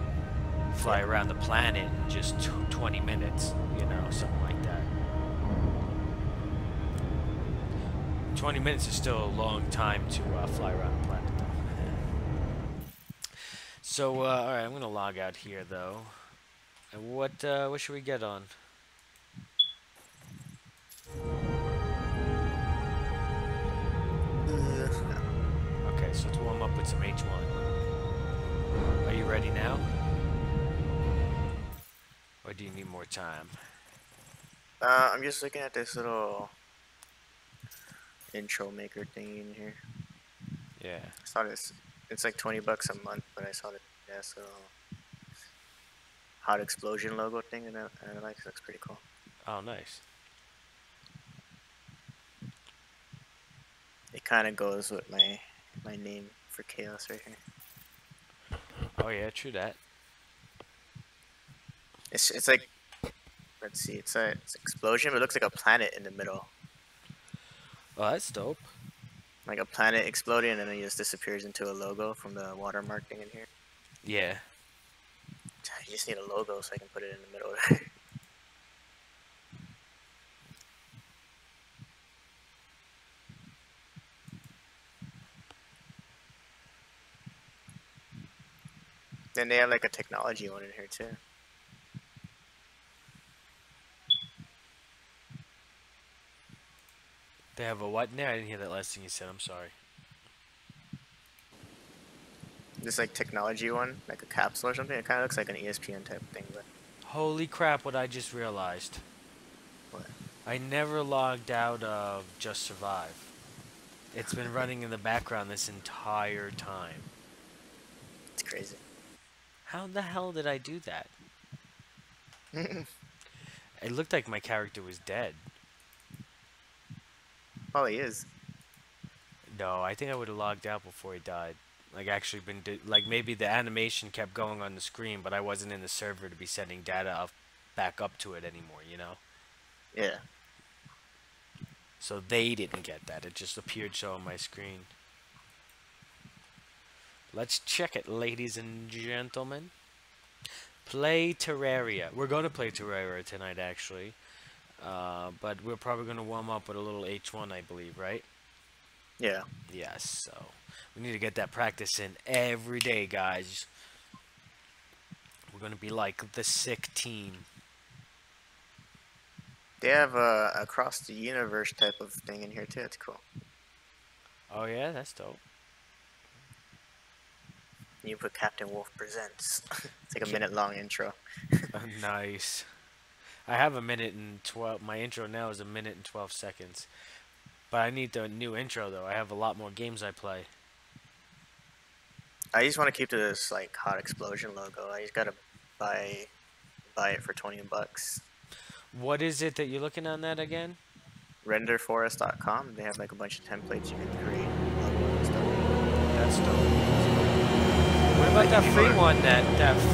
Speaker 1: Fly around the planet in just 20 minutes, you know, something like that. 20 minutes is still a long time to fly around the planet, though. So, alright, I'm gonna log out here, though. And what should we get on? Okay, so let's warm up with some H1. Are you ready now? Or do you need more time?
Speaker 6: I'm just looking at this little intro maker thing in here.
Speaker 1: Yeah.
Speaker 6: I saw this. It's like $20 a month, but I saw this little hot explosion logo thing, and I like it. Looks pretty cool.
Speaker 1: Oh, nice.
Speaker 6: It kind of goes with my name for Chaos right here.
Speaker 1: Oh yeah, true that.
Speaker 6: It's like, let's see, it's explosion, but it looks like a planet in the middle.
Speaker 1: Oh, that's dope.
Speaker 6: Like a planet exploding, and then it just disappears into a logo from the watermark thing in here.
Speaker 1: Yeah.
Speaker 6: You just need a logo so I can put it in the middle there. Then they have like a technology one in here too.
Speaker 1: They have a what in there? I didn't hear that last thing you said. I'm sorry.
Speaker 6: This like technology one, like a capsule or something. It kind of looks like an ESPN type thing, but
Speaker 1: Holy crap, what I just realized.
Speaker 6: what?
Speaker 1: I never logged out of Just Survive. It's been running in the background this entire time.
Speaker 6: It's crazy.
Speaker 1: How the hell did I do that? It looked like my character was dead.
Speaker 6: Oh, he is.
Speaker 1: No, I think I would have logged out before he died. Like actually like maybe the animation kept going on the screen, but I wasn't in the server to be sending data back up to it anymore, you know?
Speaker 6: Yeah.
Speaker 1: So they didn't get that. It just appeared so on my screen. Let's check it, ladies and gentlemen. Play Terraria. We're going to play Terraria tonight, actually. But we're probably going to warm up with a little H1, I believe, right?
Speaker 6: Yeah.
Speaker 1: Yes, so we need to get that practice in every day, guys. We're going to be like the sick team.
Speaker 6: They have a across the universe type of thing in here too. It's cool.
Speaker 1: Oh, yeah? That's dope.
Speaker 6: You put Captain Wolf Presents. It's like a minute-long intro.
Speaker 1: Nice. I have a minute and 12. My intro now is a minute and 12 seconds. But I need the new intro, though. I have a lot more games I play.
Speaker 6: I just want to keep to this like Hot Explosion logo. I just gotta buy it for $20.
Speaker 1: What is it that you're looking on that again?
Speaker 6: Renderforest.com. They have like a bunch of templates you can create logos and stuff.
Speaker 1: That's dope. What about that free one that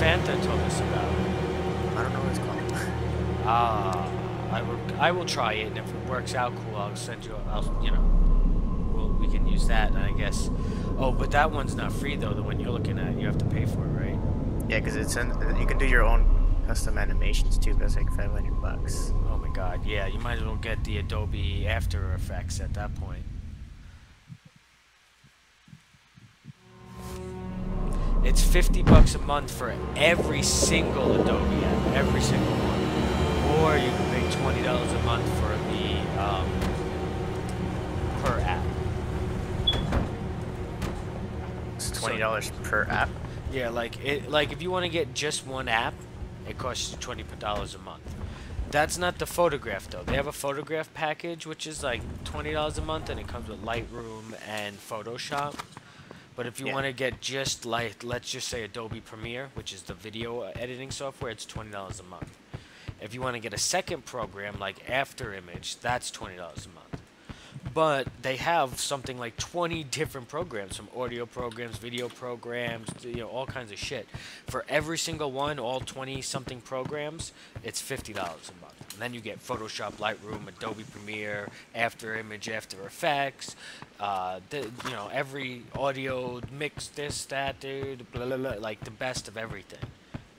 Speaker 1: Fanta told us about?
Speaker 6: I don't know what it's called.
Speaker 1: I will try it, and if it works out, cool. I'll send you. We can use that, I guess. Oh, but that one's not free though. The one you're looking at, you have to pay for it, right?
Speaker 6: Yeah, because you can do your own custom animations too. But it's like $500.
Speaker 1: Oh my God, yeah. You might as well get the Adobe After Effects at that point. It's $50 a month for every single Adobe app, every single one. Or you can pay $20 a month for the per app.
Speaker 6: It's $20 per app.
Speaker 1: Yeah, like if you want to get just one app, it costs you $20 a month. That's not the photograph though. They have a photograph package which is like $20 a month, and it comes with Lightroom and Photoshop. But if you want to get just like, let's just say Adobe Premiere, which is the video editing software, it's $20 a month. If you want to get a second program like After Image, that's $20 a month. But they have something like 20 different programs, from audio programs, video programs, all kinds of shit. For every single one, all 20-something programs, it's $50 a month. And then you get Photoshop, Lightroom, Adobe Premiere, After Image, After Effects, every audio mix, this, that, dude, blah, blah, blah, like the best of everything.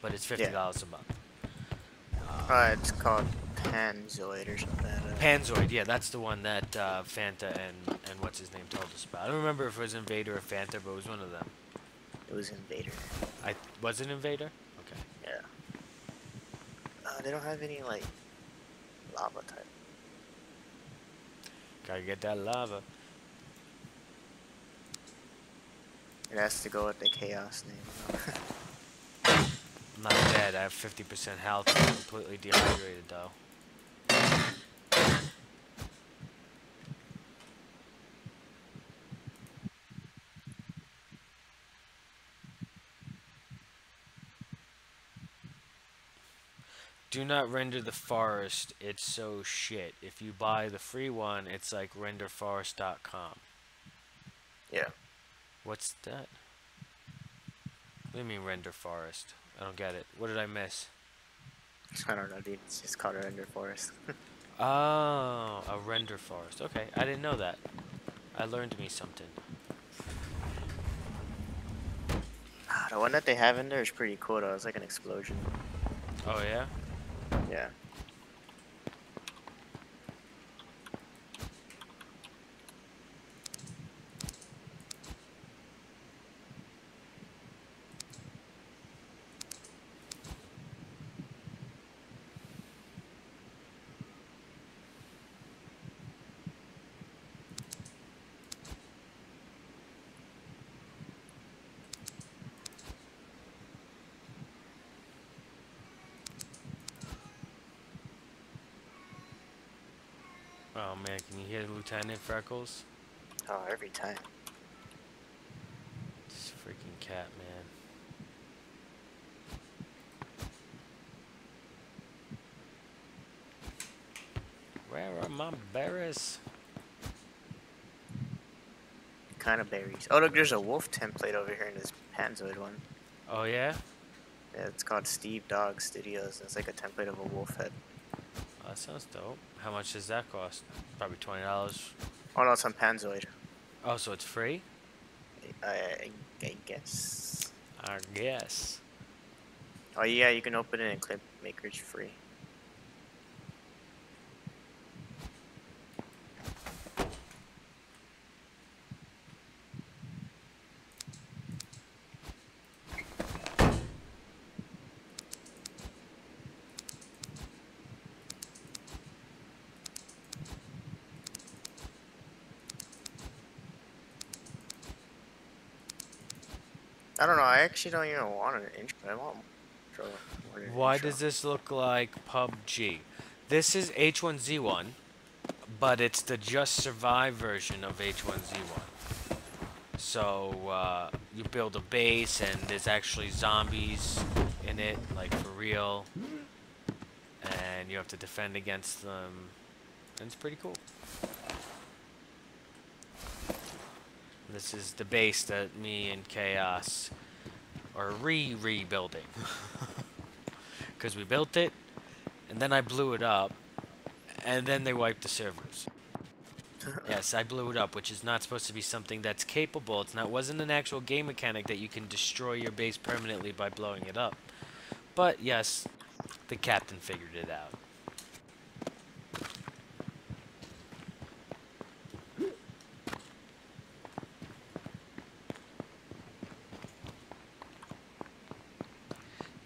Speaker 1: But it's $50 a month.
Speaker 6: It's called Panzoid or something.
Speaker 1: Panzoid, yeah, that's the one that Fanta and what's his name told us about. I don't remember if it was Invader or Fanta, but it was one of them.
Speaker 6: It was Invader.
Speaker 1: Was it Invader? Okay.
Speaker 6: Yeah. They don't have any like lava type.
Speaker 1: Gotta get that lava.
Speaker 6: It has to go with the chaos name.
Speaker 1: I'm not dead. I have 50% health. I'm completely dehydrated though. Do not render the forest. It's so shit. If you buy the free one, it's like renderforest.com.
Speaker 6: Yeah.
Speaker 1: What's that? What do you mean render forest? I don't get it. What did I miss?
Speaker 6: I don't know, dude. It's just called a render forest.
Speaker 1: Oh, a render forest. Okay, I didn't know that. I learned me something.
Speaker 6: The one that they have in there is pretty cool though. It's like an explosion.
Speaker 1: Oh yeah.
Speaker 6: Yeah.
Speaker 1: Oh man, can you hear Lieutenant Freckles?
Speaker 6: Oh, every time.
Speaker 1: This freaking cat, man. Where are my berries?
Speaker 6: Kind of berries. Oh, look, there's a wolf template over here in this Panzoid one.
Speaker 1: Oh yeah?
Speaker 6: Yeah, it's called Steve Dog Studios. It's like a template of a wolf head.
Speaker 1: Oh, that sounds dope. How much does that cost? Probably $20.
Speaker 6: Oh no, it's on Panzoid.
Speaker 1: Oh, so it's free?
Speaker 6: I guess.
Speaker 1: I guess.
Speaker 6: Oh yeah, you can open it and clip makers free. I don't know. I actually don't even want an intro. I want more than an
Speaker 1: Why
Speaker 6: intro.
Speaker 1: does this look like PUBG? This is H1Z1, but it's the Just Survive version of H1Z1. So you build a base and there's actually zombies in it, like for real. And you have to defend against them. And it's pretty cool. This is the base that me and Chaos are rebuilding. Because we built it, and then I blew it up, and then they wiped the servers. Yes, I blew it up, which is not supposed to be something that's capable. Wasn't an actual game mechanic that you can destroy your base permanently by blowing it up. But yes, the captain figured it out.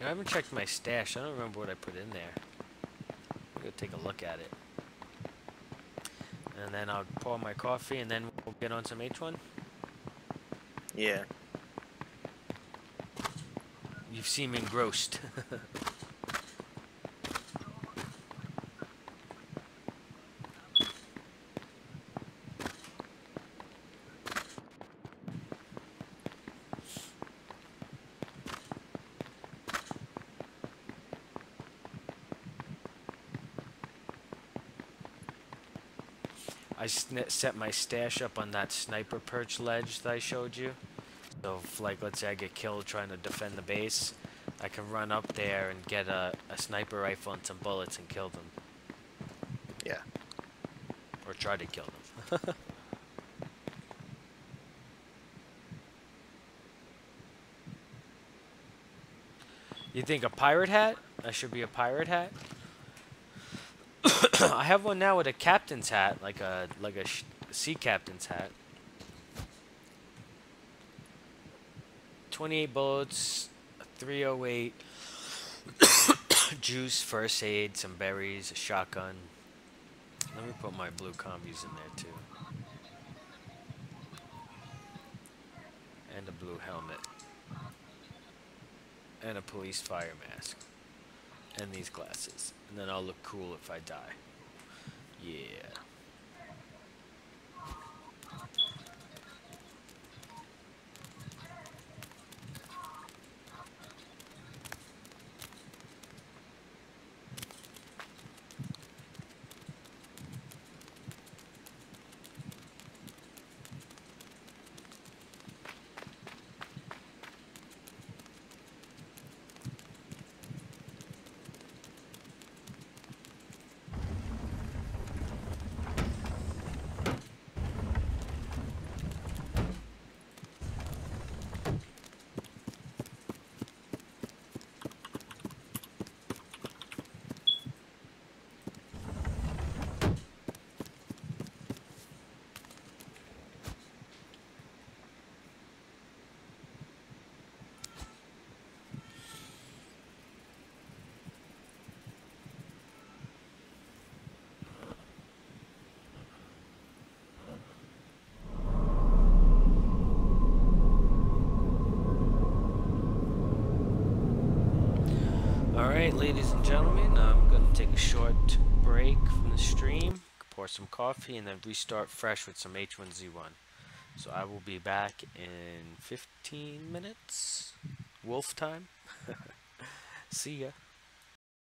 Speaker 1: I haven't checked my stash. I don't remember what I put in there. I'll go take a look at it. And then I'll pour my coffee and then we'll get on some H1.
Speaker 6: Yeah.
Speaker 1: You seem engrossed. I set my stash up on that sniper perch ledge that I showed you. So if, like, let's say I get killed trying to defend the base, I can run up there and get a sniper rifle and some bullets and kill them.
Speaker 6: Yeah.
Speaker 1: Or try to kill them. You think a pirate hat? That should be a pirate hat? I have one now with a captain's hat, like a sea captain's hat. 28 bullets, 308 juice, first aid, some berries, a shotgun. Let me put my blue combis in there too. And a blue helmet. And a police fire mask. And these glasses. And then I'll look cool if I die. Yeah. Alright, ladies and gentlemen, I'm going to take a short break from the stream, pour some coffee, and then restart fresh with some H1Z1. So I will be back in 15 minutes. Wolf time. See ya.